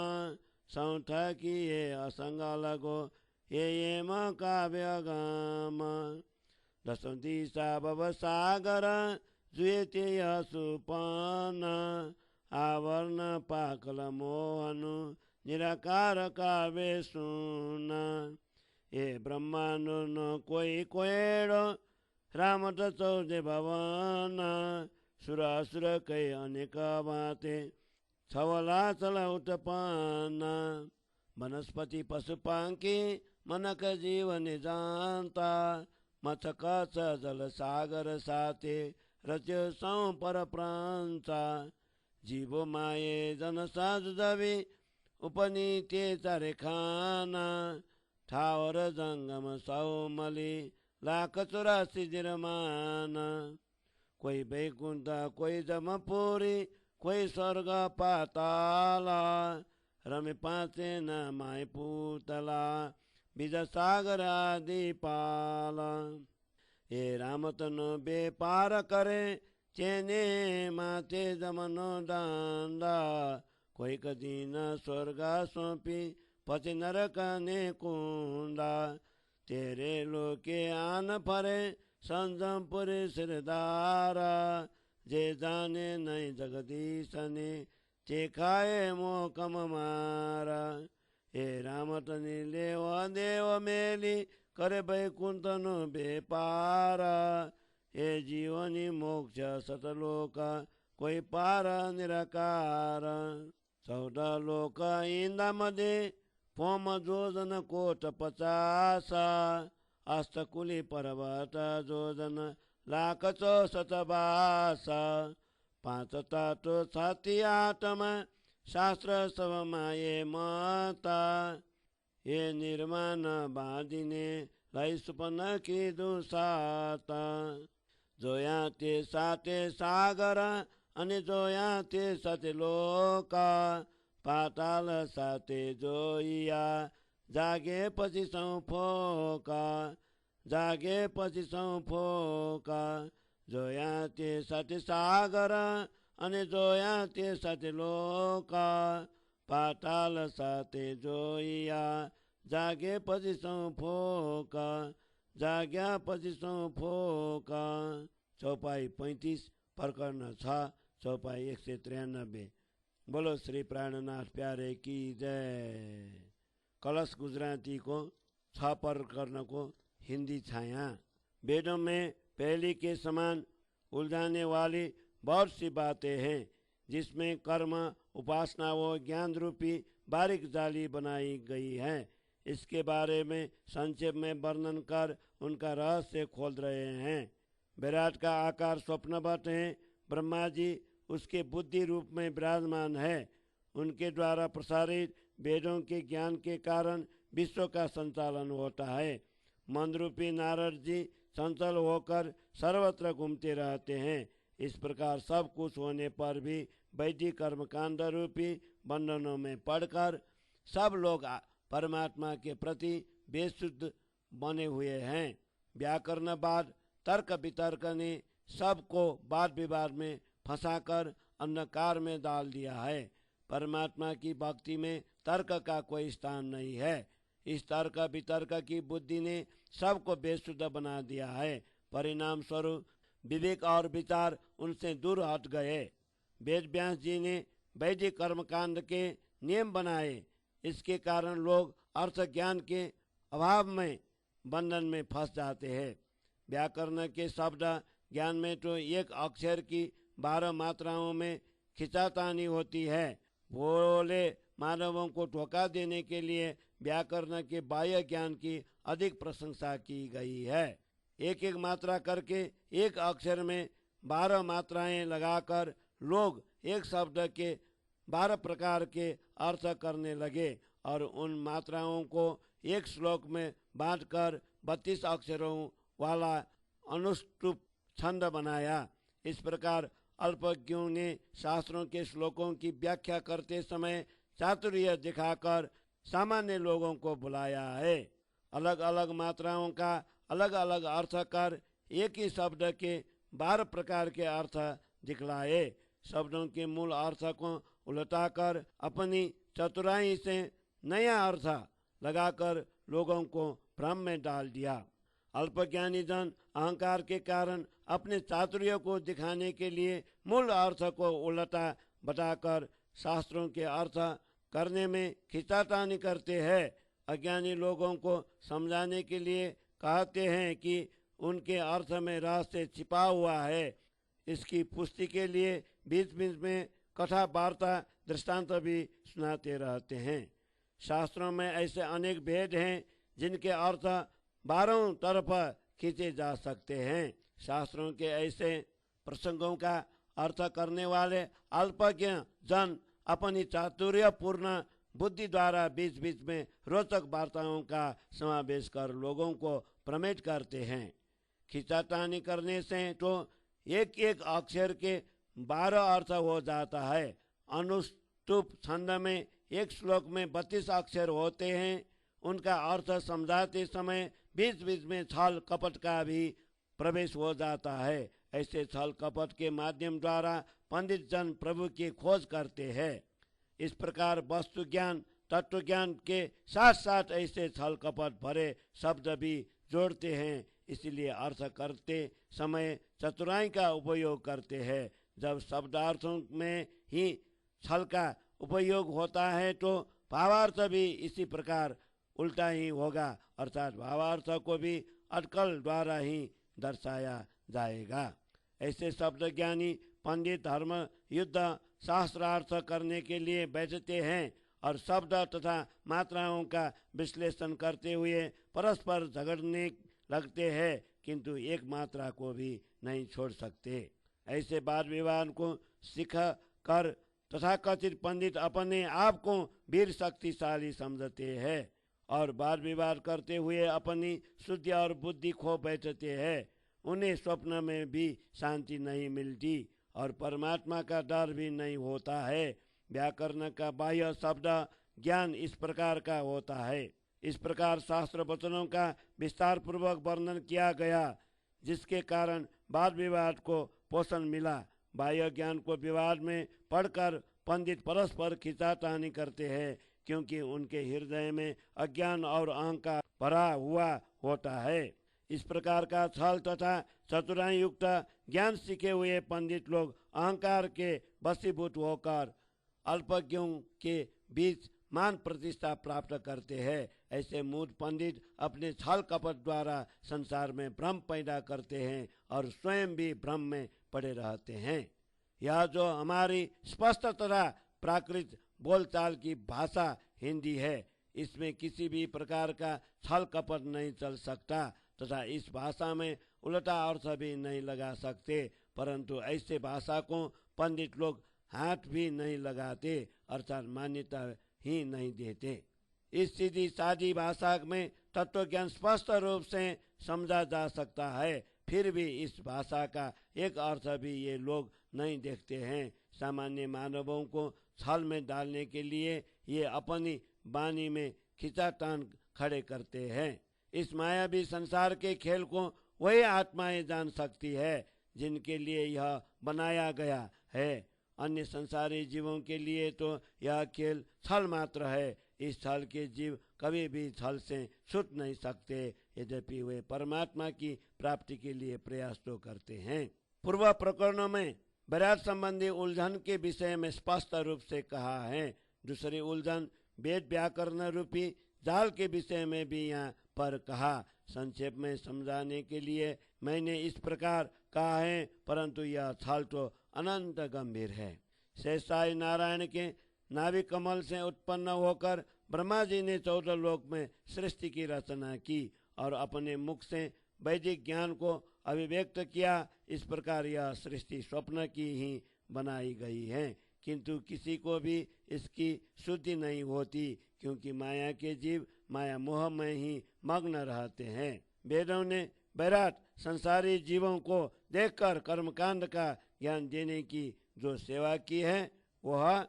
सौठ किए असंग लगो ये म काव्य गामा दस दिशा भव सागर जुएते सुपन आवरण पाकल मोहनु निराकार काव्य सुन ए ब्रह्मांड न कोई कोएड़ो रामत चौदे भवन सुरासुर कै अनेक बाते छवला चला उत्पन्न वनस्पति पशुपांकी मनक जीवन जानता मचक जल सागर साते रच्यो सौ पर प्रांता जीवो माये जन साधु दबी उपनीते चारे खाना ठावर जंगम सौमली लाख 84 जिरमाना कोई वैकुंठ कोई जमपुरी कोई स्वर्ग पाताला रमे पाचे न माय पूतला बीज सागर आदि पाला ये रामतनो बेपार करे चेने माते जमनो दांडा कोई कदी न स्वर्ग सौंपी पति नरक ने कुंडा तेरे लोके आन फरे संजमपुर सिरदारा जे जाने नहीं जगदीश ने ते खाए मोकम मारा हे रामतनि लेव देव मेली करे बैकुंठनु बेपारा हे जीवनी मोक्ष सतलोक कोई पार निराकार 14 लोक इंदा मध्ये पोम जोजन कोट 50 अष्टकुली पर्वत जोजन लाख 64 5 ताटो 6 आत्मा शास्त्र सब माये माता ये निर्माण बांधिने लाई सुपन की दुसाता जोया ते साते सागर अनि जोया ते सते लोका पाताल साथे जोइया, जागेपछि सौफोका, जागेपछि सौफोका, जोया ते साथी सागर अनि जोया ते साथी लोका, पाताल साथे जोइया, जागेपछि सौफोका, जाग्यापछि सौफोका। चौपाई 35 प्रकरण 6 चौपाई 193। बोलो श्री प्राणनाथ प्यारे की जय। कलश गुजराती को 6 प्रकरण को हिंदी छाया। वेदों में पहली के समान उलझाने वाली बहुत सी बातें हैं, जिसमें कर्म, उपासना व ज्ञान रूपी बारीक जाली बनाई गई है। इसके बारे में संक्षेप में वर्णन कर उनका रहस्य खोल रहे हैं। विराट का आकार स्वप्नवत है। ब्रह्मा जी उसके बुद्धि रूप में विराजमान है। उनके द्वारा प्रसारित वेदों के ज्ञान के कारण विश्व का संचालन होता है। मन रूपी नारद जी चंचल होकर सर्वत्र घूमते रहते हैं। इस प्रकार सब कुछ होने पर भी वैदिक कर्मकांड रूपी बंधनों में पड़कर सब लोग परमात्मा के प्रति बेशुद्ध बने हुए हैं। व्याकरणवाद, तर्क वितर्क ने सबको वाद विवाद में फंसाकर अंधकार में डाल दिया है। परमात्मा की भक्ति में तर्क का कोई स्थान नहीं है। इस तर्क वितर्क की बुद्धि ने सबको बेशुद्ध बना दिया है। परिणाम स्वरूप विवेक और विचार उनसे दूर हट गए। वेद व्यास जी ने वैदिक कर्मकांड के नियम बनाए। इसके कारण लोग अर्थ ज्ञान के अभाव में बंधन में फंस जाते हैं। व्याकरण के शब्द ज्ञान में तो एक अक्षर की 12 मात्राओं में खिंचातानी होती है। भोले मानवों को धोखा देने के लिए व्याकरण के बाह्य ज्ञान की अधिक प्रशंसा की गई है। एक एक मात्रा करके एक अक्षर में 12 मात्राएं लगाकर लोग एक शब्द के 12 प्रकार के अर्थ करने लगे और उन मात्राओं को एक श्लोक में बांटकर 32 अक्षरों वाला अनुष्टुप छंद बनाया। इस प्रकार अल्पज्ञों ने शास्त्रों के श्लोकों की व्याख्या करते समय चातुर्य दिखाकर सामान्य लोगों को बुलाया है। अलग अलग मात्राओं का अलग अलग अर्थ कर एक ही शब्द के 12 प्रकार के अर्थ दिखलाए। शब्दों के मूल अर्थ को उलटाकर अपनी चतुराई से नया अर्थ लगाकर लोगों को भ्रम में डाल दिया। अल्पज्ञानी जन अहंकार के कारण अपने चातुर्य को दिखाने के लिए मूल अर्थ को उल्टा बताकर शास्त्रों के अर्थ करने में खिंचातानी करते हैं। अज्ञानी लोगों को समझाने के लिए कहते हैं कि उनके अर्थ में रहस्य छिपा हुआ है। इसकी पुष्टि के लिए बीच बीच में कथा वार्ता दृष्टांत भी सुनाते रहते हैं। शास्त्रों में ऐसे अनेक भेद हैं जिनके अर्थ 12 तरफ खींचे जा सकते हैं। शास्त्रों के ऐसे प्रसंगों का अर्थ करने वाले अल्पज्ञ जन अपनी चातुर्यपूर्ण बुद्धि द्वारा बीच बीच में रोचक वार्ताओं का समावेश कर लोगों को भ्रमित करते हैं। खिंचातानी करने से तो एक एक अक्षर के 12 अर्थ हो जाता है। अनुष्टुप छंद में एक श्लोक में 32 अक्षर होते हैं। उनका अर्थ समझाते समय बीच बीच में छल कपट का भी प्रवेश हो जाता है। ऐसे छल कपट के माध्यम द्वारा पंडित जन प्रभु की खोज करते हैं। इस प्रकार वस्तु ज्ञान तत्व ज्ञान के साथ साथ ऐसे छल कपट भरे शब्द भी जोड़ते हैं। इसलिए अर्थ करते समय चतुराई का उपयोग करते हैं। जब शब्दार्थों में ही छल का उपयोग होता है तो भावार्थ भी इसी प्रकार उल्टा ही होगा, अर्थात भावार्थ को भी अटकल द्वारा ही दर्शाया जाएगा। ऐसे शब्द ज्ञानी पंडित धर्म युद्ध शास्त्रार्थ करने के लिए बैठते हैं और शब्द तथा मात्राओं का विश्लेषण करते हुए परस्पर झगड़ने लगते हैं, किंतु एक मात्रा को भी नहीं छोड़ सकते। ऐसे वाद विवाद को सीख कर तथाकथित पंडित अपने आप को वीर शक्तिशाली समझते हैं और वाद विवाद करते हुए अपनी शुद्धि और बुद्धि खो बैठते हैं। उन्हें स्वप्न में भी शांति नहीं मिलती और परमात्मा का डर भी नहीं होता है। व्याकरण का बाह्य शब्द ज्ञान इस प्रकार का होता है। इस प्रकार शास्त्र वचनों का विस्तार पूर्वक वर्णन किया गया, जिसके कारण वाद विवाद को पोषण मिला। बाह्य ज्ञान को विवाद में पढ़कर पंडित परस्पर खींचातानी करते हैं, क्योंकि उनके हृदय में अज्ञान और अहंकार भरा हुआ होता है। इस प्रकार का छल तथा चतुराई युक्त ज्ञान सीखे हुए पंडित लोग अहंकार के वशीभूत होकर अल्पज्ञों के बीच मान प्रतिष्ठा प्राप्त करते हैं। ऐसे मूढ़ पंडित अपने छल कपट द्वारा संसार में भ्रम पैदा करते हैं और स्वयं भी भ्रम में पड़े रहते हैं। यह जो हमारी स्पष्ट तथा प्राकृत बोलचाल की भाषा हिंदी है, इसमें किसी भी प्रकार का छल कपट नहीं चल सकता तथा इस भाषा में उल्टा अर्थ भी नहीं लगा सकते। परंतु ऐसे भाषा को पंडित लोग हाथ भी नहीं लगाते, अर्थात मान्यता ही नहीं देते। इस सीधी सादी भाषा में तत्व ज्ञान स्पष्ट रूप से समझा जा सकता है, फिर भी इस भाषा का एक अर्थ भी ये लोग नहीं देखते हैं। सामान्य मानवों को छल में डालने के लिए ये अपनी वाणी में खिंचातान खड़े करते हैं। इस मायावी संसार के खेल को वही आत्माएं जान सकती है जिनके लिए यह बनाया गया है। अन्य संसारी जीवों के लिए तो यह खेल छल मात्र है। इस छल के जीव कभी भी छल से छूट नहीं सकते, यद्यपि वे परमात्मा की प्राप्ति के लिए प्रयास तो करते हैं। पूर्व प्रकरणों में विराट संबंधी उलझन के विषय में स्पष्ट रूप से कहा है। दूसरी उलझन वेद व्याकरण रूपी जाल के विषय में भी यहाँ पर कहा। संक्षेप में समझाने के लिए मैंने इस प्रकार कहा है, परंतु यह छल तो अनंत गंभीर है। शेषाई नारायण के नाभि कमल से उत्पन्न होकर ब्रह्मा जी ने 14 लोक में सृष्टि की रचना की और अपने मुख से वैदिक ज्ञान को अभिव्यक्त किया। इस प्रकार यह सृष्टि स्वप्न की ही बनाई गई है, किंतु किसी को भी इसकी शुद्धि नहीं होती, क्योंकि माया के जीव माया मोह में ही मग्न रहते हैं। वेदों ने विराट संसारी जीवों को देखकर कर्मकांड का ज्ञान देने की जो सेवा की है, वह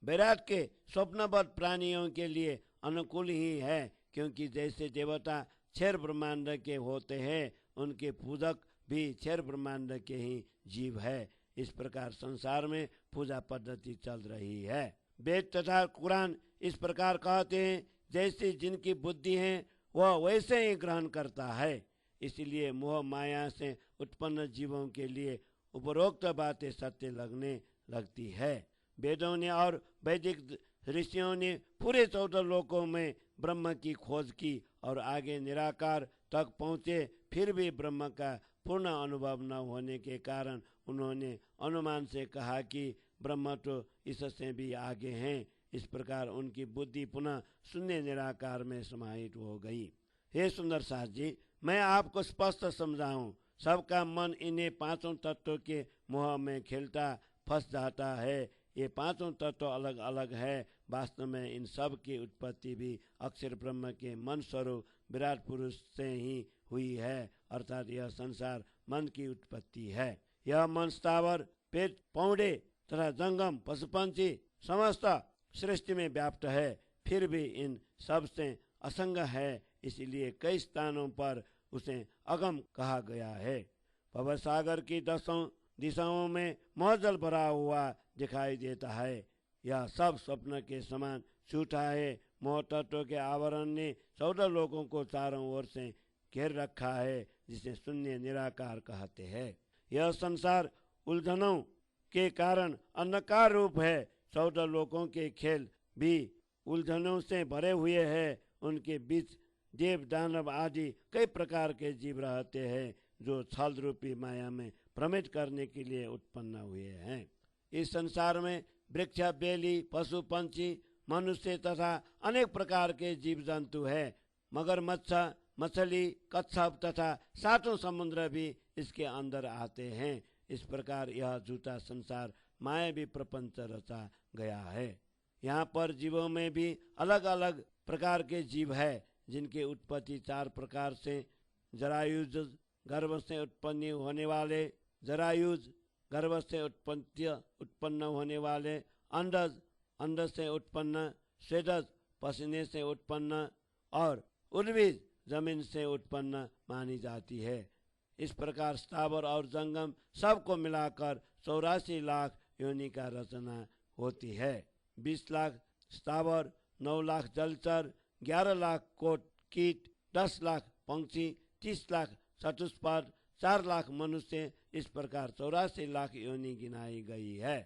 विराट के स्वप्नबद्ध प्राणियों के लिए अनुकूल ही है, क्योंकि जैसे देवता क्षीर ब्रह्मांड के होते हैं, उनके पूजक भी क्षीर ब्रह्मांड के ही जीव है। इस प्रकार संसार में पूजा पद्धति चल रही है। वेद तथा कुरान इस प्रकार कहते हैं, जैसी जिनकी बुद्धि है वह वैसे ही ग्रहण करता है। इसलिए मोह माया से उत्पन्न जीवों के लिए उपरोक्त बातें सत्य लगने लगती है। वेदों ने और वैदिक ऋषियों ने पूरे 14 लोकों में ब्रह्म की खोज की और आगे निराकार तक पहुँचे, फिर भी ब्रह्म का पूर्ण अनुभव न होने के कारण उन्होंने अनुमान से कहा कि ब्रह्म तो इससे भी आगे हैं। इस प्रकार उनकी बुद्धि पुनः शून्य निराकार में समाहित हो गई। हे सुंदर साथ जी, मैं आपको स्पष्ट समझाऊं, सबका मन इन्हें पांचों तत्वों के मोह में खिलता फंस जाता है। ये पांचों तत्व अलग अलग है। वास्तव में इन सब की उत्पत्ति भी अक्षर ब्रह्म के मन स्वरूप विराट पुरुष से ही हुई है, अर्थात यह संसार मन की उत्पत्ति है। यह मन स्थावर पेट पौड़े तथा जंगम पशुपंछी समस्त सृष्टि में व्याप्त है, फिर भी इन सब से असंग है। इसलिए कई स्थानों पर उसे अगम कहा गया है। भव सागर की 10 दिशाओं में मोहजल भरा हुआ दिखाई देता है। यह सब स्वप्न के समान झूठा है। मोह तत्व के आवरण ने 14 लोगों को चारों ओर से घेर रखा है, जिसे शून्य निराकार कहते हैं। यह संसार उलझनों के कारण अंधकार रूप है। 14 लोगों के खेल भी उलझनों से भरे हुए हैं। उनके बीच देव दानव आदि कई प्रकार के जीव रहते हैं, जो छल रूपी माया में भ्रमित करने के लिए उत्पन्न हुए हैं। इस संसार में वृक्ष, बेली, पशु, पंछी, मनुष्य तथा अनेक प्रकार के जीव जंतु है। मगरमच्छ, मछली, कच्छप तथा 7 समुद्र भी इसके अंदर आते हैं। इस प्रकार यह झूठा संसार मायावी प्रपंच रचा गया है। यहाँ पर जीवों में भी अलग अलग प्रकार के जीव है, जिनकी उत्पत्ति 4 प्रकार से जरायुज, गर्भ से उत्पन्न होने वाले, जरायुज, गर्भ से उत्पन्न होने वाले, अंडज, अंड से उत्पन्न, स्वेदज पसीने से उत्पन्न और उद्भिज जमीन से उत्पन्न मानी जाती है। इस प्रकार स्थावर और जंगम सबको मिलाकर 84 लाख योनि का रचना होती है। 20 लाख स्थावर, 9 लाख जलचर, 11 लाख कोट कीट, 10 लाख पंक्षी, 30 लाख चतुष्पाद, 4 लाख मनुष्य, इस प्रकार 84 लाख योनि गिनाई गई है।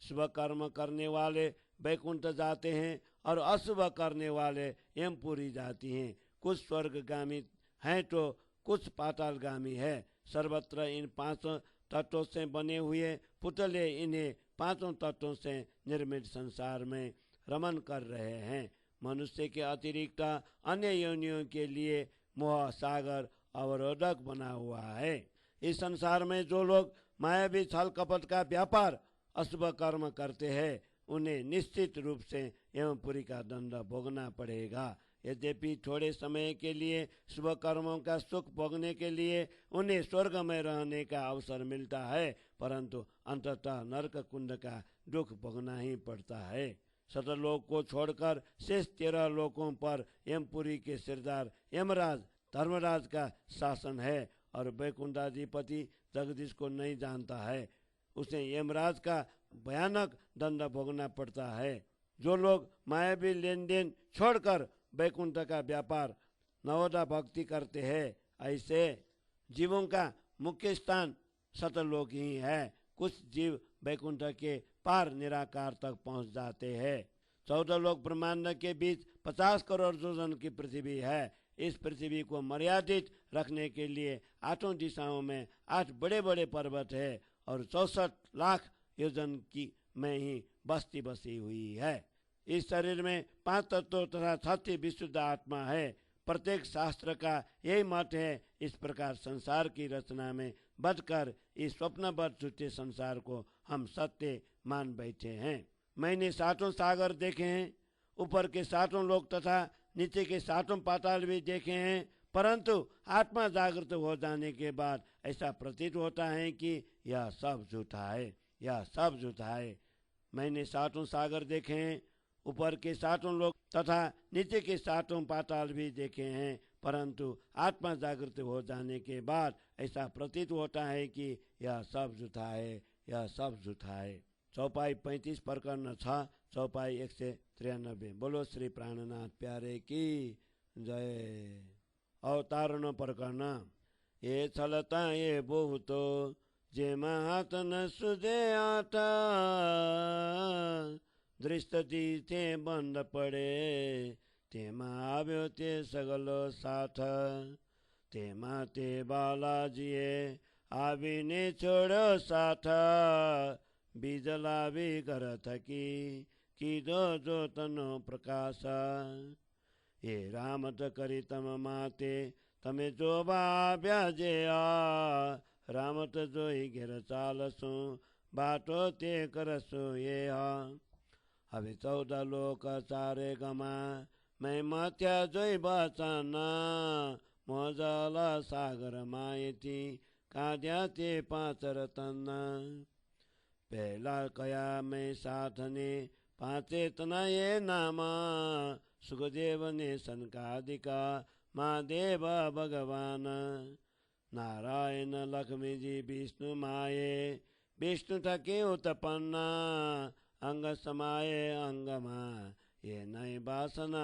शुभ कर्म करने वाले वैकुंठ जाते हैं और अशुभ करने वाले यमपुरी जाती हैं। कुछ स्वर्गगामी हैं तो कुछ पातालगामी है। सर्वत्र इन 5 तत्वों से बने हुए पुतले इन्हें 5 तत्वों से निर्मित संसार में रमन कर रहे हैं। मनुष्य के अतिरिक्त अन्य योनियों के लिए मोह सागर अवरोधक बना हुआ है। इस संसार में जो लोग मायावी छल कपट का व्यापार अशुभ कर्म करते हैं उन्हें निश्चित रूप से यमपुरी का दंड भोगना पड़ेगा। यद्यपि थोड़े समय के लिए शुभ कर्मों का सुख भोगने के लिए उन्हें स्वर्ग में रहने का अवसर मिलता है, परंतु अंततः नरक कुंड का दुख भोगना ही पड़ता है। सतलोक को छोड़कर शेष 13 लोकों पर यमपुरी के सिरदार यमराज धर्मराज का शासन है और वैकुंठाधिपति जगदीश को नहीं जानता है, उसे यमराज का भयानक दंड भोगना पड़ता है। जो लोग मायावी लेन देन छोड़कर वैकुंठ का व्यापार नवोदा भक्ति करते हैं, ऐसे जीवों का मुख्य स्थान सतलोक ही है। कुछ जीव वैकुंठ के पार निराकार तक पहुंच जाते हैं। 14 लोक ब्रह्मांड के बीच 50 करोड़ योजन की पृथ्वी है। इस पृथ्वी को मर्यादित रखने के लिए 8 दिशाओं में 8 बड़े बड़े पर्वत है और 64 लाख योजन की में ही बस्ती बसी हुई है। इस शरीर में 5 तत्व तथा 36 विशुद्ध आत्मा है। प्रत्येक शास्त्र का यही मत है। इस प्रकार संसार की रचना में बचकर इस स्वप्नबद्ध झूठे संसार को हम सत्य मान बैठे हैं। मैंने 7 सागर देखे हैं, ऊपर के 7 लोक तथा नीचे के 7 पाताल भी देखे हैं, परंतु आत्मा जागृत हो जाने के बाद ऐसा प्रतीत होता है कि यह सब झूठा है, यह सब झूठा है। मैंने 7 सागर देखे हैं, ऊपर के 7 लोक तथा नीचे के 7 पाताल भी देखे हैं, परंतु आत्मा जागृत हो जाने के बाद ऐसा प्रतीत होता है कि यह सब झूठा है, यह सब झूठा है। चौपाई 35 प्रकरण 6, चौपाई 193। बोलो श्री प्राणनाथ प्यारे की जय। अवतारण प्रकरण। ये छलता ये बहुतो जेमा हाथ न सुझे आता, दृष्टि थे बंद पड़े तेमा आव्यो ते सगलो साथ, तेमा ते बालाजीए आवीने छोड़ो साथ, बीजला भी घर थकी कीधो जो तनो प्रकाश, ये रामत करी तम माते तमे जो व्याजे आ, रामत जोई घेर चालसु बाटो ते करसु ये હવે 14 लोक चारे गमा मैं मथ्या जोई बचना, मोजला सागर मायती काद्या ते 5 रतन, पहला कया मैं साधने 5 तना ये नामा, सुखदेव ने सनकादिका महादेव भगवान, नारायण लक्ष्मी जी विष्णु माये, विष्णु थके उत्पन्ना, अंग समाये अंगमा ये नई बासना,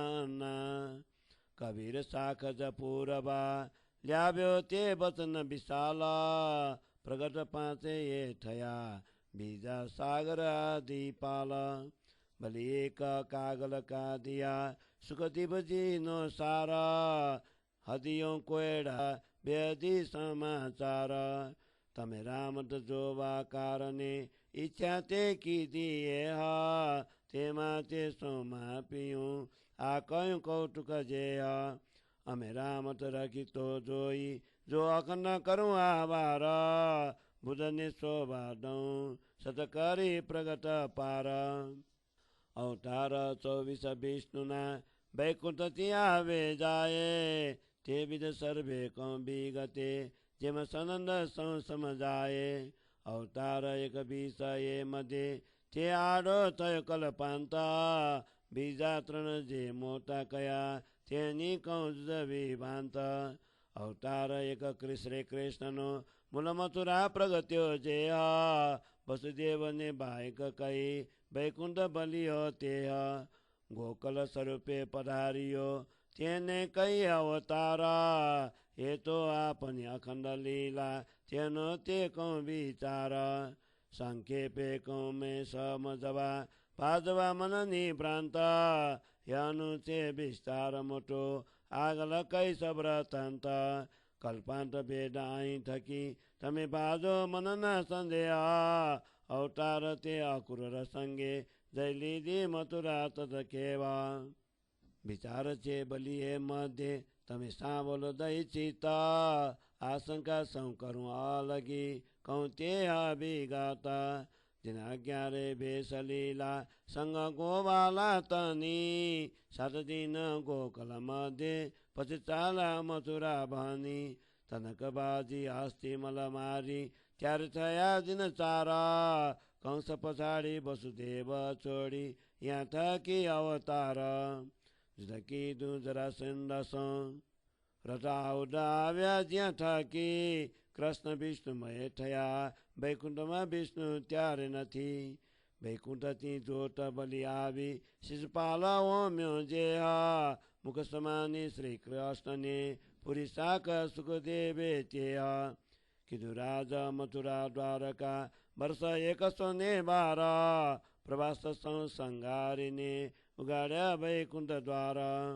कबीर साख जपूरबा ल्याव्यो ते बचन विशाला, प्रगट 5 ये थया बीजा सागर आदि पाला, बलि एक कागल का दिया सुखदेव जी नो सारा, हदियों कोयड़ा बेदी समाचार, तमे राम जोवा कारणे इच्छा ते की दिए हा, ते माते सोमा पियूं आकयूं कौतुक जेया, अमे राम रखी तो जोई जो अखन करूं आवार, बुधने शोभा दऊं सतकरी प्रगट पार, अवतार 24 विष्णुना वैकुंठ आवे जाए, ते विद सर्वे कौ विगते जेम सनंद सम जाए, अवतार 21 ये मध्य તે આડો થયો કલ્પાંત બીજા 3 જે મોટા કયા તેની કહું વિભાંત અવતાર એક શ્રી કૃષ્ણનો મૂળ મથુરા પ્રગટ્યો જે વસુદેવને બાઈક કહી વૈકુંઠ બલિયો તે ગોકલ સ્વરૂપે પધાર્યો તેને કહી અવતાર એ તો આપની અખંડ લીલા તેનો તે કહું વિચાર સંક્ષેપે કહું મેં સમજવા પાજવા મનની ભ્રાંત યાનું છે વિસ્તાર મોટો આગળ કઈ સબ્રતંત કલ્પાંત ભેદ અહીં થકી તમે બાજો મનના સંદેહ અવતાર તે અક્રૂર સંગે જય લીધી મથુરા તદ કેવા વિચાર છે બલિએ મધ્ય તમે સાંભળો દઈ ચિતા આશંકા સૌ કરું અલગી કહું તે અભિગાતા જેના અગિયારે બેસ લીલા સંગ ગોવાલા તની 7 દિન ગોકલ મધ્ય પછી ચાલા મથુરા ભાની તનકબાજી આસ્તી મલ મારી ત્યારે થયા દિન ચારા કંસ પછાડી વસુદેવ છોડી યા થકી અવતાર કીધું જરા સંદસ રટા ઉડાવ્યા જ્યાં થકી કૃષ્ણ વિષ્ણુમય થયા વૈકુંઠમાં વિષ્ણુ ત્યારે નથી વૈકુંઠથી જોત બલિ આવી શિષપાલ ઓમ્યો જે મુખ સમાની શ્રી કૃષ્ણને પુરી શાક સુખદેવે તે કીધું રાજા મથુરા દ્વારકા વર્ષ 112 પ્રવાસ સંગારીને ઉગાડ્યા વૈકુંઠ દ્વારા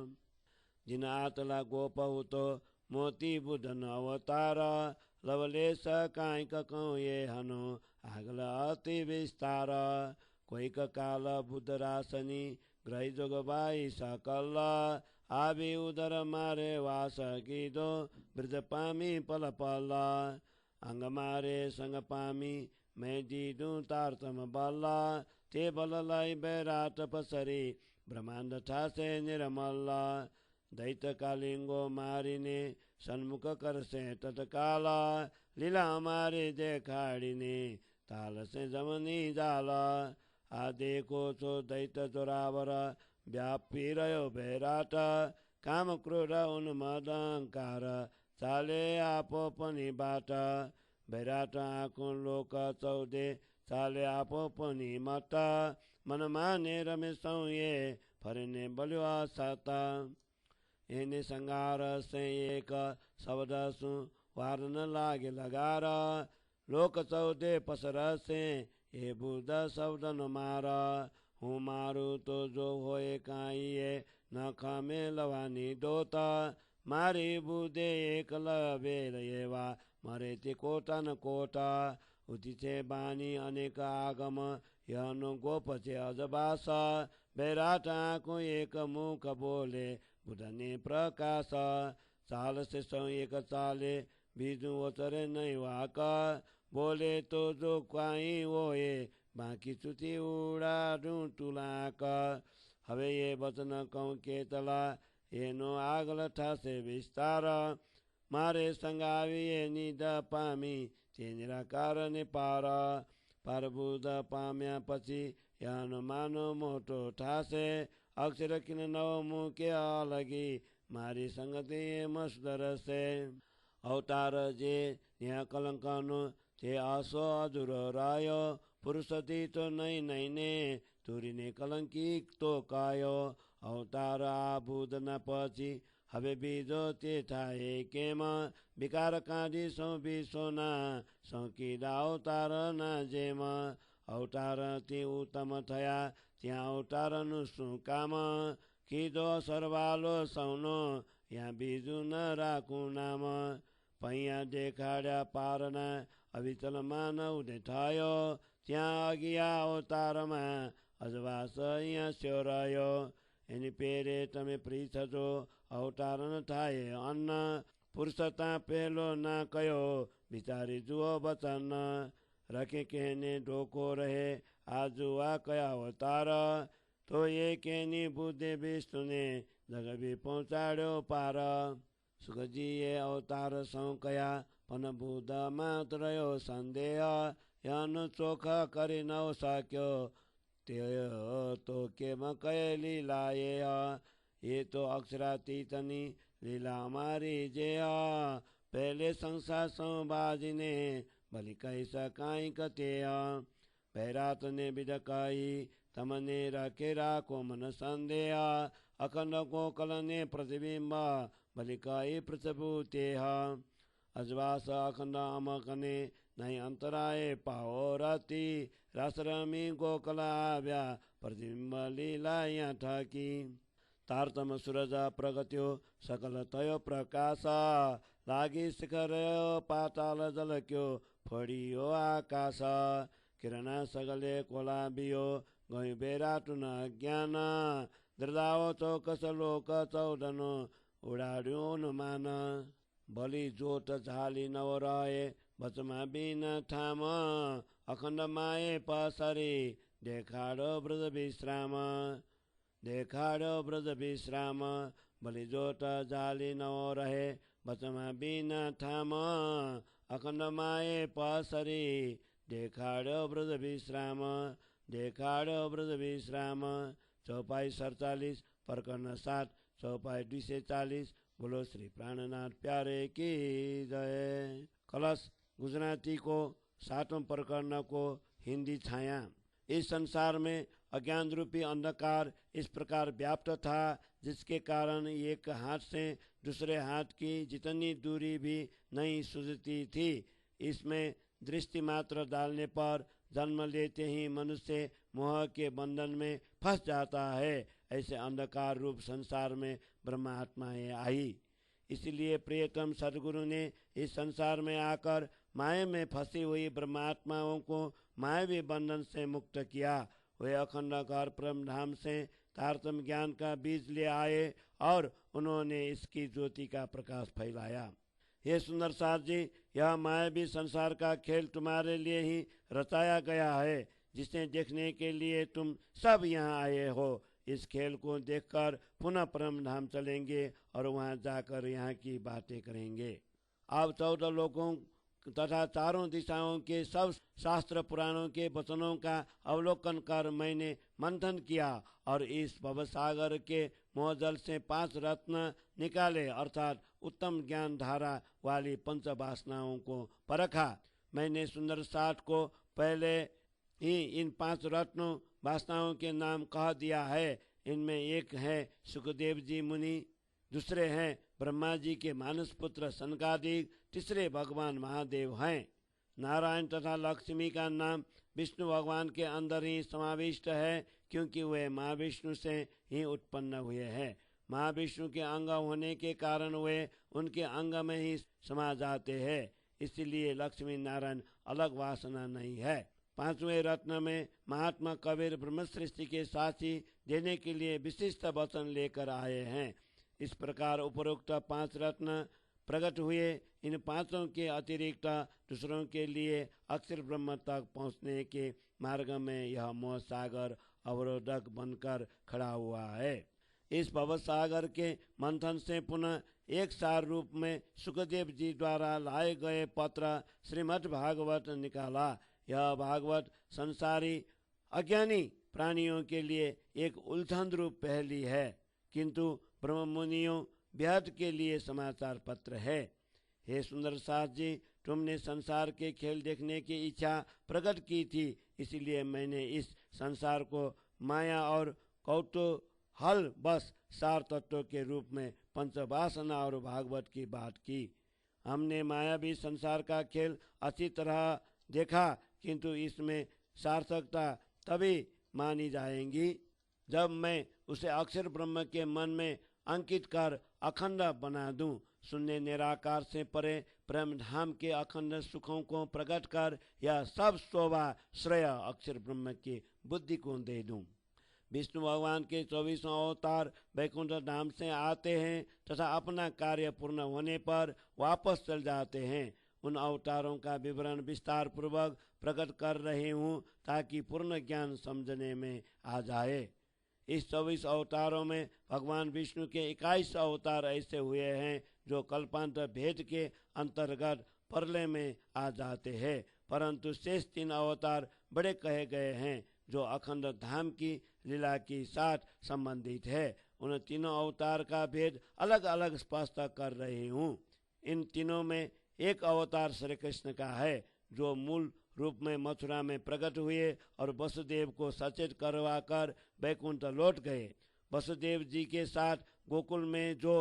જીનાતલા ગોપહુતો મોતી બુધન અવતાર લવલેશ કાંઈક કહું એ હનો આગળ અતિ વિસ્તાર કોઈક કાલ બુધરાસની ગ્રહી જોગબાઈ સકલ આવી ઉદર મારે વાસ કીધો બ્રજ પામી પલ પલ અંગ મારે સંગ પામી મેં દીધું તારતમ બલ તે બલ લઈ બેરાટ પસરી બ્રહ્માંડ થાશે નિર્મલ દૈત કાલિંગો મારીને સન્મુખ કરશે તત્કાલ લીલા મારી દેખાડીને તાલશે જમની જાલ આ દેખો છો દૈત જોરાવર વ્યાપી રહ્યો બેરાટ કામ ક્રોધ ઉન્મદ અહંકાર ચાલે આપો પની બાટ બેરાટ આખું લોક 14 ચાલે આપો પની મત મન માને રમે સૌએ ફરીને બલ્યો સાતા એને સંગાર સે એક શબ્દ શું વાર ન લાગે લગાર લોક 14 પસરશે એ બુધ શબ્દ ન મારા હું મારું તો જો હોય કાંઈ ન ખમે લવાની દોતા મારી બુધે એક લવે એવા મારે તે કોટા ન કોટા ઉતી છે બાની અનેક આગમ યનો ગોપ છે અજબાસ બેરાટ આંખું એક મુખ બોલે બુધને પ્રકાશ ચાલશે સૌ એક ચાલે બીજું ઓતરે નહીં વાક બોલે તો જો કાંઈ હોય બાકી ચૂતી ઉડાડું તુલાક હવે એ વચન કહું કેતલા એનો આગળ થશે વિસ્તાર મારે સંગ આવી એની દ પામી તે નિરાકાર ને પારબુદ પામ્યા પછી યાનો માનો મોટો થાશે અક્ષર કિન નવ મૂકે અલગી મારી સંગતિ મસ્દરશે અવતાર જે ન્યા કલંકનો તે આસો અધૂરો રાયો પુરુષથી તો નહીં નહીં ને તુરીને કલંકી તો કાયો અવતાર આ ભૂતના પછી હવે બીજો તે થાય કેમ વિકાર કાઢી સૌ સોના સંકીદા અવતારના જેમ અવતારથી ઉત્તમ થયા ત્યાં અવતારનું શું કામ કીધો સરવાલો સૌનો ત્યાં બીજું ન રાખું નામ પૈયા દેખાડ્યા પારના અવિચલ માનવ દેખાયો ત્યાં અગિયા અવતારમાં અજવાસ અહીંયા સ્યોરાયો એની પેરે તમે પ્રી થજો અવતારણ થાય અન્ન પુરુષતા પહેલો ના કયો વિચારી જુઓ વચન રખે કેને ઢોકો રહે આ જુઆ કયા અવતાર તો એ કેની બુદ્ધિ વિષ્ણુને જગવી પહોંચાડ્યો પાર સુખજીએ અવતાર સૌ કયા પણ બુદ્ધમાં રહ્યો સંદેહ યન ચોખ કરી નવ સાક્યો ते तो केम कय लीला ये तो अक्षरातीतनी लीला हमारी जय। पहले संसार संबाजिने भली कैसा काई कते पैरात ने बिदकाई तमने रखे राको मन संदेह। अखंड को कलने प्रतिबिंब बलिकाई प्रसभूते अजवास अखंड अमकने नहीं अंतराय पाओ राति रासरमी गोकला व्या प्रतिबिंब लीला ठाकी। तारतम सूरज प्रगत्यो सकल तय प्रकाश लागी शिखर पाताल जलक्यो फड़ियो आकाश। किरण सगले कोलाबियो गई बेराटु न ज्ञान दृदाओ चौक सलोक चौदनो उडाड्यो नुमान। बलि जोत झाली नव रहे बचमा बिन ठाम अखण्ड माए पसरी देखाडो ब्रज विश्राम। देखाडो ब्रज विश्राम बलि जोत झाली नव रहे बचमा बिन ठाम अखण्ड माए पसरी देखाडो ब्रज विश्राम। देखाडो ब्रज विश्राम। चौपाई 47 प्रकरण 7 चौपाई 240। बोलो श्री प्राणनाथ प्यारे की जय। कलश गुजराती को 7वें प्रकरण को हिंदी छाया। इस संसार में अज्ञान रूपी अंधकार इस प्रकार व्याप्त था जिसके कारण एक हाथ से दूसरे हाथ की जितनी दूरी भी नहीं सूझती थी। इसमें दृष्टि मात्र डालने पर जन्म लेते ही मनुष्य मोह के बंधन में फंस जाता है। ऐसे अंधकार रूप संसार में ब्रह्मात्माएं आई। इसलिए प्रियतम सदगुरु ने इस संसार में आकर माया में फंसी हुई ब्रह्मात्माओं को मायावी बंधन से मुक्त किया। वे अखंड घर परम धाम से तारतम ज्ञान का बीज ले आए और उन्होंने इसकी ज्योति का प्रकाश फैलाया। हे सुंदर साथ जी, यह मायावी संसार का खेल तुम्हारे लिए ही रचाया गया है जिसे देखने के लिए तुम सब यहाँ आए हो। इस खेल को देखकर पुनः परम धाम चलेंगे और वहाँ जाकर यहाँ की बातें करेंगे। अब 14 लोगों तथा चारों दिशाओं के सब शास्त्र पुराणों के वचनों का अवलोकन कर मैंने मंथन किया और इस भवसागर के मोहजल से 5 रत्न निकाले अर्थात उत्तम ज्ञान धारा वाली पंच वासनाओं को परखा। मैंने सुंदर साठ को पहले ही इन 5 रत्नों वासनाओं के नाम कह दिया है। इनमें एक है सुखदेव जी मुनि, दूसरे हैं ब्रह्मा जी के मानस पुत्र सनकादिक, तीसरे भगवान महादेव हैं। नारायण तथा लक्ष्मी का नाम विष्णु भगवान के अंदर ही समाविष्ट है क्योंकि वे महाविष्णु से ही उत्पन्न हुए हैं। महाविष्णु के अंग होने के कारण वे उनके अंग में ही समा जाते हैं। इसलिए लक्ष्मी नारायण अलग वासना नहीं है। 5वें रत्न में महात्मा कबीर ब्रह्म सृष्टि के साक्षी देने के लिए विशिष्ट वचन लेकर आए हैं। इस प्रकार उपरोक्त 5 रत्न प्रकट हुए। इन 5 के अतिरिक्त दूसरों के लिए अक्षर ब्रह्म तक पहुँचने के मार्ग में यह मोह सागर अवरोधक बनकर खड़ा हुआ है। इस भव सागर के मंथन से पुनः एक सार रूप में सुखदेव जी द्वारा लाए गए पत्र श्रीमद् भागवत निकाला। यह भागवत संसारी अज्ञानी प्राणियों के लिए एक उलझन रूप पहेली है किंतु ब्रह्म मुनियों बेहद के लिए समाचार पत्र है। हे सुंदर साथ जी, तुमने संसार के खेल देखने की इच्छा प्रकट की थी, इसलिए मैंने इस संसार को माया और कौतूहल बस सार तत्व के रूप में पंचवासना और भागवत की बात की। हमने मायावी संसार का खेल अच्छी तरह देखा किंतु इसमें सार्थकता तभी मानी जाएगी जब मैं उसे अक्षर ब्रह्म के मन में अंकित कर अखंड बना दूं। शून्य निराकार से परे प्रेम धाम के अखंड सुखों को प्रकट कर यह सब शोभा श्रेय अक्षर ब्रह्म की बुद्धि को दे दूं। विष्णु भगवान के 24 अवतार वैकुंठ धाम से आते हैं तथा अपना कार्य पूर्ण होने पर वापस चल जाते हैं। उन अवतारों का विवरण विस्तार पूर्वक प्रकट कर रही हूँ ताकि पूर्ण ज्ञान समझने में आ जाए। इस 24 अवतारों में भगवान विष्णु के 21 अवतार ऐसे हुए हैं जो कल्पांत भेद के अंतर्गत प्रलय में आ जाते हैं, परंतु शेष 3 अवतार बड़े कहे गए हैं। जो अखंड धाम की लीला के साथ संबंधित है। उन तीनों अवतार का भेद अलग अलग स्पष्ट कर रही हूँ। इन तीनों में एक अवतार श्री कृष्ण का है, जो मूल रूप में मथुरा में प्रकट हुए और वसुदेव को सचेत करवा कर वैकुंठ लौट गए। वसुदेव जी के साथ गोकुल में जो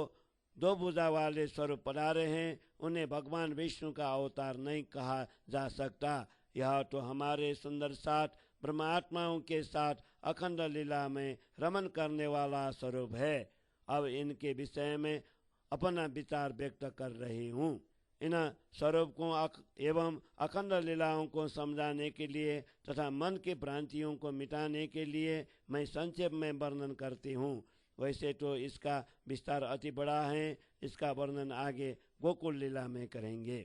दो भुजा वाले स्वरूप पधारे हैं, उन्हें भगवान विष्णु का अवतार नहीं कहा जा सकता। यह तो हमारे सुंदर साथ ब्रह्मात्माओं के साथ अखंड लीला में रमन करने वाला स्वरूप है। अब इनके विषय में अपना विचार व्यक्त कर रही हूँ। इन स्वरूप को एवं अखंड लीलाओं को समझाने के लिए तथा मन की भ्रांतियों को मिटाने के लिए मैं संक्षेप में वर्णन करती हूँ। वैसे तो इसका विस्तार अति बड़ा है, इसका वर्णन आगे गोकुल लीला में करेंगे।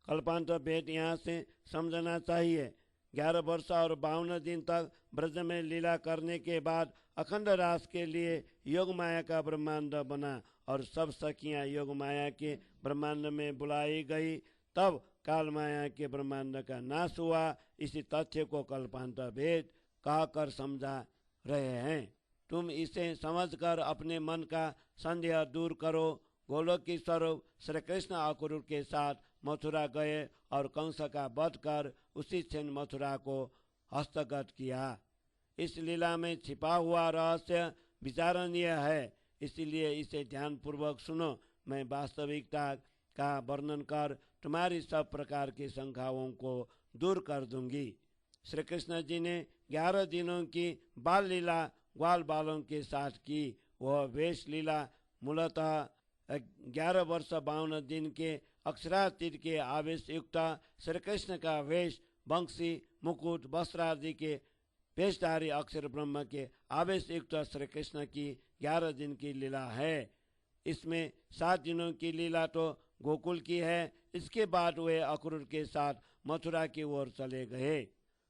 कल्पांत भेद यहाँ से समझना चाहिए। 11 वर्ष और 52 दिन तक ब्रज में लीला करने के बाद अखंड रास के लिए योग माया का ब्रह्मांड बना और सब सखियां योग माया के ब्रह्मांड में बुलाई गई। तब काल माया के ब्रह्मांड का नाश हुआ। इसी तथ्य को कल्पांत भेद कहकर समझा रहे हैं। तुम इसे समझकर अपने मन का संदेह दूर करो। गोलोक की स्वरूप श्री कृष्ण अक्रूर के साथ मथुरा गए और कंस का वध कर उसी क्षण मथुरा को हस्तगत किया। इस लीला में छिपा हुआ रहस्य विचारणीय है, इसलिए इसे ध्यान पूर्वक सुनो। मैं वास्तविकता का वर्णन कर तुम्हारी सब प्रकार की शंकाओं को दूर कर दूंगी। श्री कृष्ण जी ने 11 दिनों की बाल लीला ग्वाल बालों के साथ की। वह वेश लीला मूलतः 11 वर्ष 52 दिन के अक्षरातीत के आवेश युक्त श्री कृष्ण का वेश बंशी मुकुट वस्त्र आदि के वेशधारी अक्षर ब्रह्म के आवेश युक्त श्री कृष्ण की 11 दिन की लीला है। इसमें 7 दिनों की लीला तो गोकुल की है। इसके बाद वे अक्रूर के साथ मथुरा की ओर चले गए।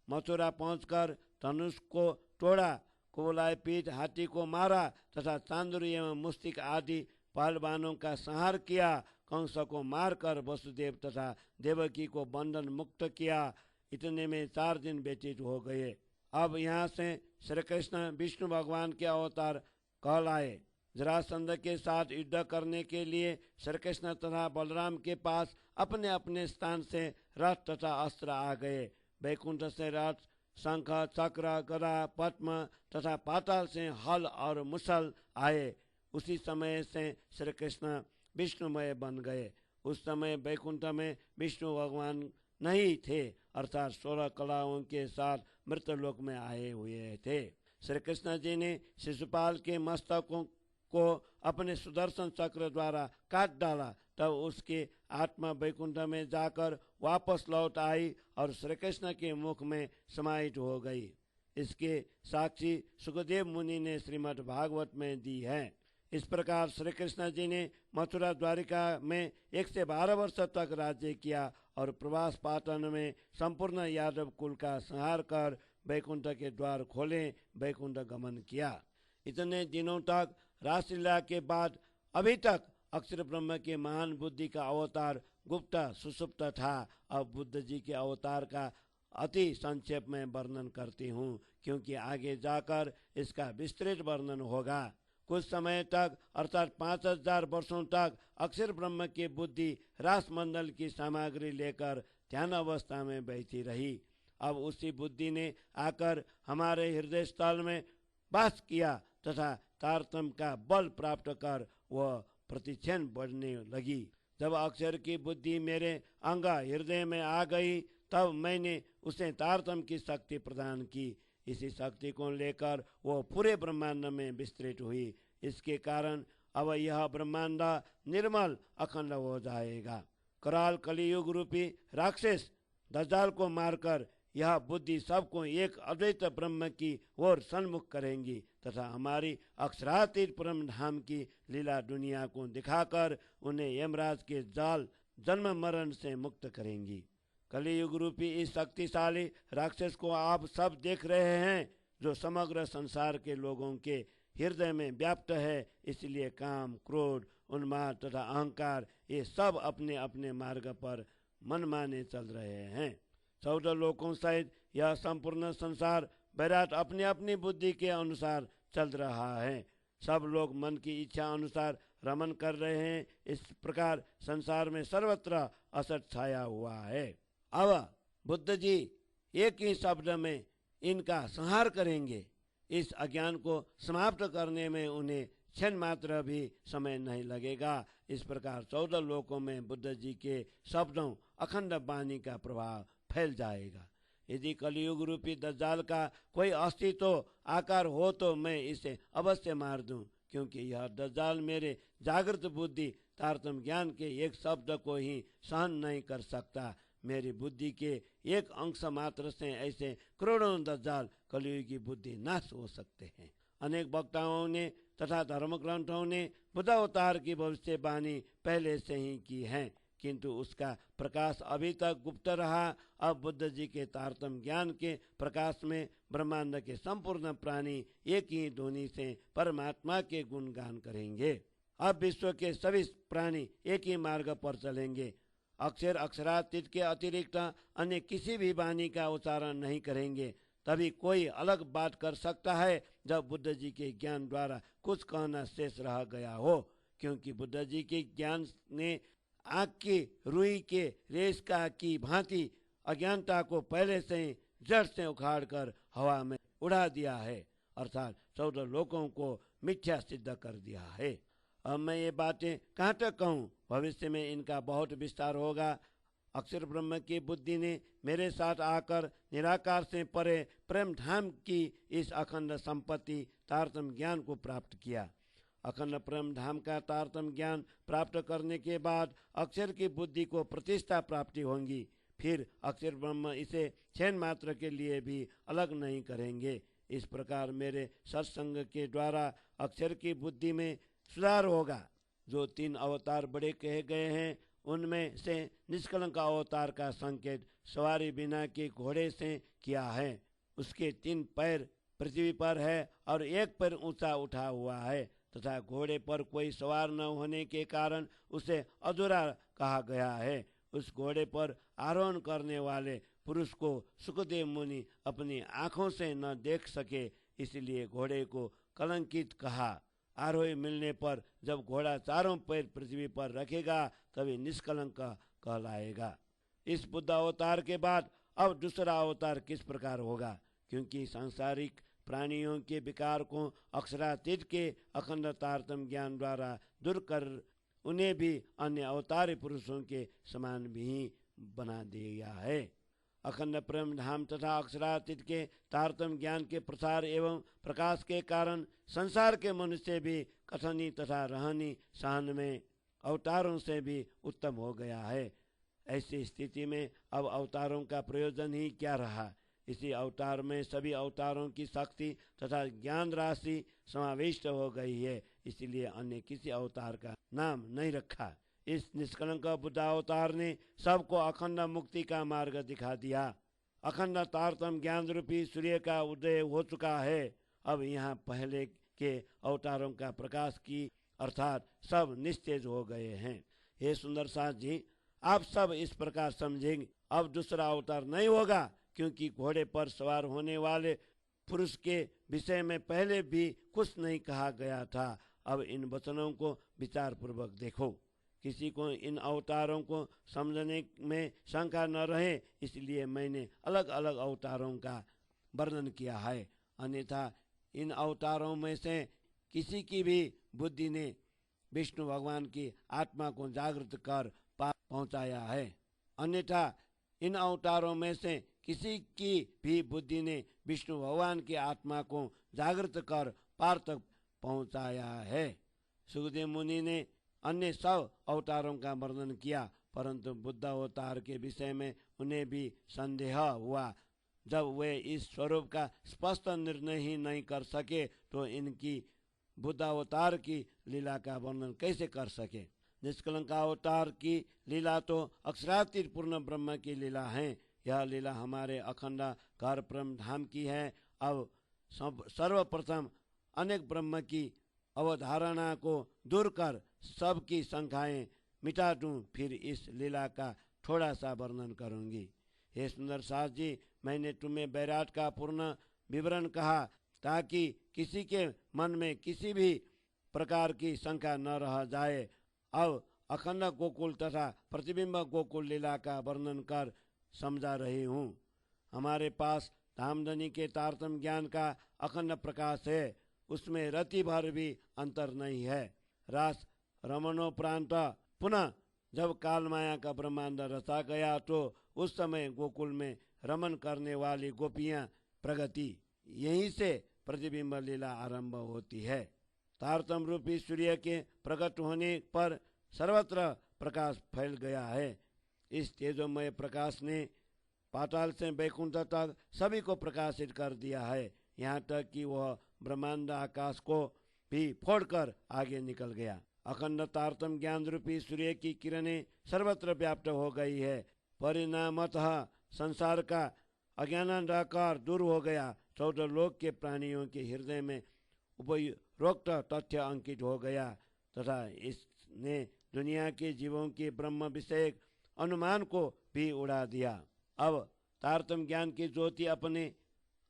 मथुरा पहुंचकर धनुष को तोड़ा, कुवलय पीठ हाथी को मारा तथा चांदुर एवं मुस्तिक आदि पहलवानों का संहार किया। कंस को मारकर वसुदेव तथा देवकी को बंधन मुक्त किया। इतने में 4 दिन व्यतीत हो गए। अब यहाँ से श्री कृष्ण विष्णु भगवान के अवतार कहलाए। जरासंध के साथ युद्ध करने के लिए श्री कृष्ण तथा बलराम के पास अपने अपने स्थान से रथ तथा अस्त्र आ गए। वैकुंठ से रथ, शंख, चक्र, गदा, पद्म तथा पाताल से हल और मुसल आए। उसी समय से श्री कृष्ण विष्णुमय बन गए। उस समय वैकुंठ में विष्णु भगवान नहीं थे, अर्थात 16 कलाओं के साथ मृतलोक में आए हुए थे। श्री कृष्ण जी ने शिशुपाल के मस्तकों को अपने सुदर्शन चक्र द्वारा काट डाला। तब उसकी आत्मा वैकुंठ में जाकर वापस लौट आई और श्री कृष्ण के मुख में समाहित हो गई। इसके साक्षी सुखदेव मुनि ने श्रीमद् भागवत में दी है। इस प्रकार श्री कृष्ण जी ने मथुरा द्वारिका में 112 वर्ष तक राज्य किया और प्रवास पाटन में संपूर्ण यादव कुल का संहार कर वैकुंठ के द्वार खोले वैकुंठ गमन किया। इतने दिनों तक रासलीला के बाद अभी तक अक्षर ब्रह्म के महान बुद्धि का अवतार गुप्त सुसुप्त था। अब बुद्ध जी के अवतार का अति संक्षेप में वर्णन करती हूँ, क्योंकि आगे जाकर इसका विस्तृत वर्णन होगा। कुछ समय तक अर्थात 5000 वर्षों तक अक्षर ब्रह्म की बुद्धि रासमंडल की सामग्री लेकर ध्यान अवस्था में बैठी रही। अब उसी बुद्धि ने आकर हमारे हृदय स्थल में वास किया तथा तारतम्य का बल प्राप्त कर वह प्रतिक्षण बढ़ने लगी। जब अक्षर की बुद्धि मेरे अंग हृदय में आ गई, तब मैंने उसे तारतम्य की शक्ति प्रदान की। इसी शक्ति को लेकर वो पूरे ब्रह्मांड में विस्तृत हुई। इसके कारण अब यह ब्रह्मांड निर्मल अखंड हो जाएगा। कराल कलियुग रूपी राक्षस दज्जाल को मारकर यह बुद्धि सबको एक अद्वैत ब्रह्म की ओर सन्मुख करेंगी तथा हमारी अक्षरातीत परम धाम की लीला दुनिया को दिखाकर उन्हें यमराज के जाल जन्म मरण से मुक्त करेंगी। कलियुग रूपी इस शक्तिशाली राक्षस को आप सब देख रहे हैं, जो समग्र संसार के लोगों के हृदय में व्याप्त है। इसलिए काम, क्रोध, उन्माद तथा अहंकार ये सब अपने अपने मार्ग पर मनमाने चल रहे हैं। 14 लोकों सहित यह संपूर्ण संसार बैराट अपनी अपनी बुद्धि के अनुसार चल रहा है। सब लोग मन की इच्छा अनुसार रमन कर रहे हैं। इस प्रकार संसार में सर्वत्र असत छाया हुआ है। अब बुद्ध जी एक ही शब्द में इनका संहार करेंगे। इस अज्ञान को समाप्त करने में उन्हें क्षण मात्र भी समय नहीं लगेगा। इस प्रकार 14 लोकों में बुद्ध जी के शब्दों अखंड वाणी का प्रभाव फैल जाएगा। यदि कलयुग रूपी दज्जाल का कोई अस्तित्व आकार हो तो मैं इसे अवश्य मार दूं, क्योंकि यह दज्जाल मेरे जागृत बुद्धि तारतम्य ज्ञान के एक शब्द को ही सहन नहीं कर सकता। मेरी बुद्धि के एक अंश मात्र से ऐसे करोड़ों दज्जाल कलयुगी बुद्धि नाश हो सकते हैं। अनेक वक्ताओं ने तथा धर्म ग्रंथों ने बुद्ध अवतार की भविष्यवाणी पहले से ही की है, किंतु उसका प्रकाश अभी तक गुप्त रहा। अब बुद्ध जी के तारतम्य ज्ञान के प्रकाश में ब्रह्मांड के संपूर्ण प्राणी एक ही ध्वनि से परमात्मा के गुणगान करेंगे। अब विश्व के सभी प्राणी एक ही मार्ग पर चलेंगे। अक्षर अक्षरातीत के अतिरिक्त अन्य किसी भी वाणी का उच्चारण नहीं करेंगे। तभी कोई अलग बात कर सकता है जब बुद्ध जी के ज्ञान द्वारा कुछ कहना शेष रह गया हो, क्योंकि बुद्ध जी के ज्ञान ने आँख की रुई के रेश का की भांति अज्ञानता को पहले से ही जड़ से उखाड़ कर हवा में उड़ा दिया है, अर्थात 14 लोगों को मिथ्या सिद्ध कर दिया है। अब मैं ये बातें कहाँ तक कहूँ, भविष्य में इनका बहुत विस्तार होगा। अक्षर ब्रह्म की बुद्धि ने मेरे साथ आकर निराकार से परे प्रेम धाम की इस अखंड संपत्ति तारतम्य ज्ञान को प्राप्त किया। अखंड प्रेम धाम का तारतम्य ज्ञान प्राप्त करने के बाद अक्षर की बुद्धि को प्रतिष्ठा प्राप्ति होगी। फिर अक्षर ब्रह्म इसे क्षण मात्र के लिए भी अलग नहीं करेंगे। इस प्रकार मेरे सत्संग के द्वारा अक्षर की बुद्धि में सुधार होगा। जो 3 अवतार बड़े कहे गए हैं उनमें से निष्कलंक अवतार का संकेत सवारी बिना के घोड़े से किया है। उसके 3 पैर पृथ्वी पर है और एक पैर ऊंचा उठा हुआ है, तथा घोड़े पर कोई सवार न होने के कारण उसे अधूरा कहा गया है। उस घोड़े पर आरोहण करने वाले पुरुष को सुखदेव मुनि अपनी आंखों से न देख सके, इसलिए घोड़े को कलंकित कहा। आरोही मिलने पर जब घोड़ा चारों पैर पृथ्वी पर रखेगा तभी निष्कलंक कहलाएगा। इस बुद्ध अवतार के बाद अब दूसरा अवतार किस प्रकार होगा, क्योंकि सांसारिक प्राणियों के विकार को अक्षरातीत के अखंड तारतम्य ज्ञान द्वारा दूर कर उन्हें भी अन्य अवतारी पुरुषों के समान भी बना दिया है। अखंड प्रेम धाम तथा अक्षरातीत के तारतम्य ज्ञान के प्रसार एवं प्रकाश के कारण संसार के मनुष्य भी कथनी तथा रहनी सहन में अवतारों से भी उत्तम हो गया है। ऐसी स्थिति में अब अवतारों का प्रयोजन ही क्या रहा। इसी अवतार में सभी अवतारों की शक्ति तथा ज्ञान राशि समाविष्ट हो गई है, इसलिए अन्य किसी अवतार का नाम नहीं रखा। इस निष्कलंक बुद्ध अवतार ने सबको अखंड मुक्ति का मार्ग दिखा दिया। अखंड तारतम्य ज्ञान रूपी सूर्य का उदय हो चुका है। अब यहाँ पहले के अवतारों का प्रकाश की अर्थात सब निस्तेज हो गए हैं। हे सुंदर साथ जी, आप सब इस प्रकार समझेंगे। अब दूसरा अवतार नहीं होगा, क्योंकि घोड़े पर सवार होने वाले पुरुष के विषय में पहले भी कुछ नहीं कहा गया था। अब इन वचनों को विचार पूर्वक देखो। किसी को इन अवतारों को समझने में शंका न रहे, इसलिए मैंने अलग अलग अवतारों का वर्णन किया है। अन्यथा इन अवतारों में से किसी की भी बुद्धि ने विष्णु भगवान की आत्मा को जागृत कर पार पहुंचाया है। अन्यथा इन अवतारों में से किसी की भी बुद्धि ने विष्णु भगवान की आत्मा को जागृत कर पार तक पहुंचाया है। सुखदेव मुनि ने अन्य सब अवतारों का वर्णन किया, परंतु बुद्ध अवतार के विषय में उन्हें भी संदेह हुआ। जब वे इस स्वरूप का स्पष्ट निर्णय ही नहीं कर सके तो इनकी बुद्ध अवतार की लीला का वर्णन कैसे कर सके। निष्कलंक अवतार की लीला तो अक्षरातीत पूर्ण ब्रह्म की लीला है। यह लीला हमारे अखंड कार ब्रह्म धाम की है। अब सर्वप्रथम अनेक ब्रह्म की अवधारणा को दूर कर सबकी संख्याएं मिटा दूं, फिर इस लीला का थोड़ा सा वर्णन करूंगी। हे सुंदर साथ जी, मैंने तुम्हें बैराट का पूर्ण विवरण कहा ताकि किसी के मन में किसी भी प्रकार की शंका न रह जाए। अब अखंड गोकुल तथा प्रतिबिंब गोकुल लीला का वर्णन कर समझा रही हूँ। हमारे पास धामधनी के तारतम्य ज्ञान का अखंड प्रकाश है, उसमें रति भर भी अंतर नहीं है। रास रमणोपरांत पुनः जब काल माया का ब्रह्मांड रचा गया तो उस समय गोकुल में रमन करने वाली गोपियां प्रगति, यहीं से प्रतिबिंब लीला आरंभ होती है। तारतम्य रूपी सूर्य के प्रकट होने पर सर्वत्र प्रकाश फैल गया है। इस तेजोमय प्रकाश ने पाताल से वैकुंठ तक सभी को प्रकाशित कर दिया है, यहाँ तक कि वह ब्रह्मांड आकाश को भी फोड़कर आगे निकल गया। अखंड तारतम्य ज्ञान रूपी सूर्य की किरणें सर्वत्र व्याप्त हो गई है। परिणामतः संसार का अज्ञान अंधकार दूर हो गया। 14 लोक के प्राणियों के हृदय में उपरोक्त तथ्य अंकित हो गया तथा इसने दुनिया के जीवों के ब्रह्म विषयक अनुमान को भी उड़ा दिया। अब तारतम्य ज्ञान की ज्योति अपने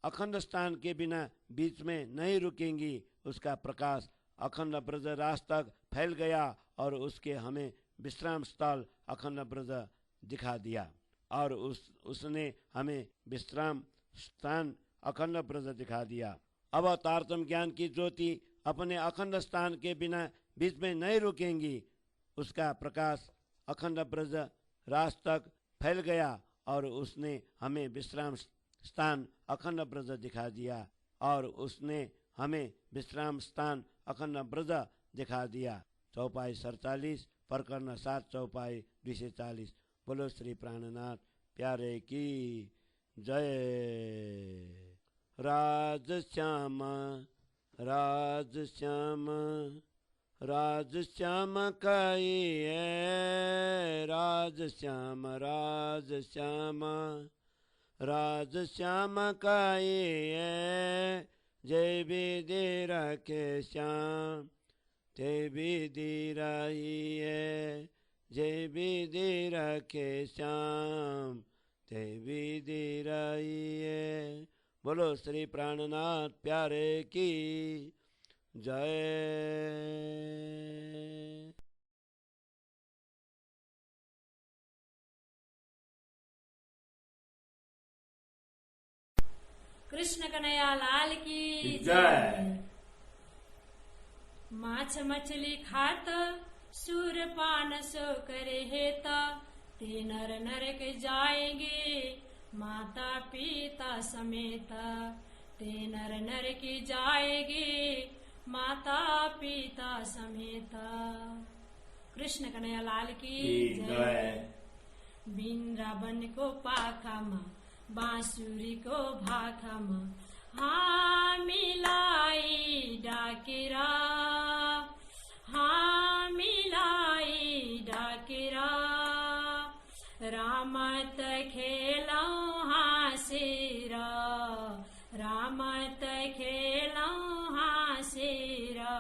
अखंड स्थान के बिना बीच में नहीं रुकेंगी। उसका प्रकाश अखंड ब्रज राज तक फैल गया और उसके हमें विश्राम स्थल अखंड ब्रज दिखा दिया और उसने हमें विश्राम स्थान अखंड ब्रज दिखा दिया। अब तारतम्य ज्ञान की ज्योति अपने अखंड स्थान के बिना बीच में नहीं रुकेंगी। उसका प्रकाश अखंड ब्रज राज तक फैल गया और उसने हमें विश्राम स्थान अखंड ब्रज दिखा दिया और उसने हमें विश्राम स्थान अखंड ब्रज दिखा दिया। चौपाई 47 प्रकरण 7 चौपाई 240। बोलो श्री प्राणनाथ प्यारे की जय। राज श्याम राज श्याम राज श्याम काई है, राज श्याम राज श्याम राज श्याम काई है। जय विधि रखे श्याम ते विधि रही है, जय विधि रखे श्याम ते विधि रही है। बोलो श्री प्राणनाथ प्यारे की जय। कृष्ण कन्हैया लाल की जय। माछ मछली खात सूर पान सो करे हेता, ते नर नरक जाएंगे माता पिता समेत, ते नर नरक जाएंगे माता पिता समेत। कृष्ण कन्हैया लाल की जय। वृंदावन को पाखमा बांसुरी को भाखमा, हाँ मिलाई डाकिरा, हाँ मिलाई डाकिरा। रामत खेलौ हासिरा, रामत खेलौ हासिरा।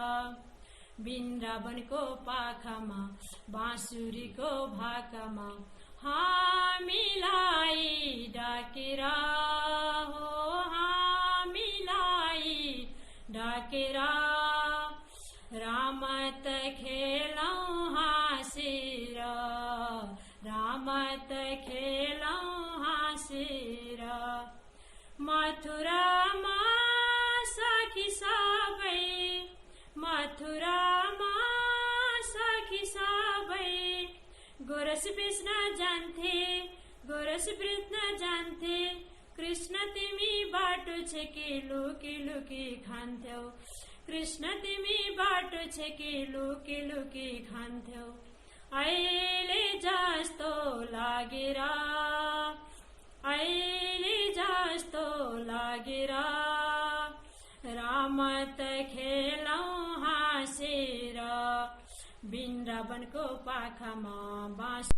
वृंदावन को पाखमा बांसुरी को भाखमा, हाँ मिलाई डाकिरा हो, हाँ मिलाई डाकिरा। रामत खेलौ हासिरा, रामत खेलौ हासिरा। मथुरा माँ सखी सबे, मथुरा माँ सखी सबे। गोरस कृष्ण जानथे, गोरस कृष्ण जानथे। कृष्ण तिमी बाटो छे कि लुकी लुकी खान्थ्यौ, कृष्ण तिमी बाटो छे कि लुकी लुकी खान्थ्यौ। अहिले जस्तो लागेरा, अहिले जस्तो लागेरा। रामत खेलौ हाँसेर, वृन्दावन को पाखामा बाँस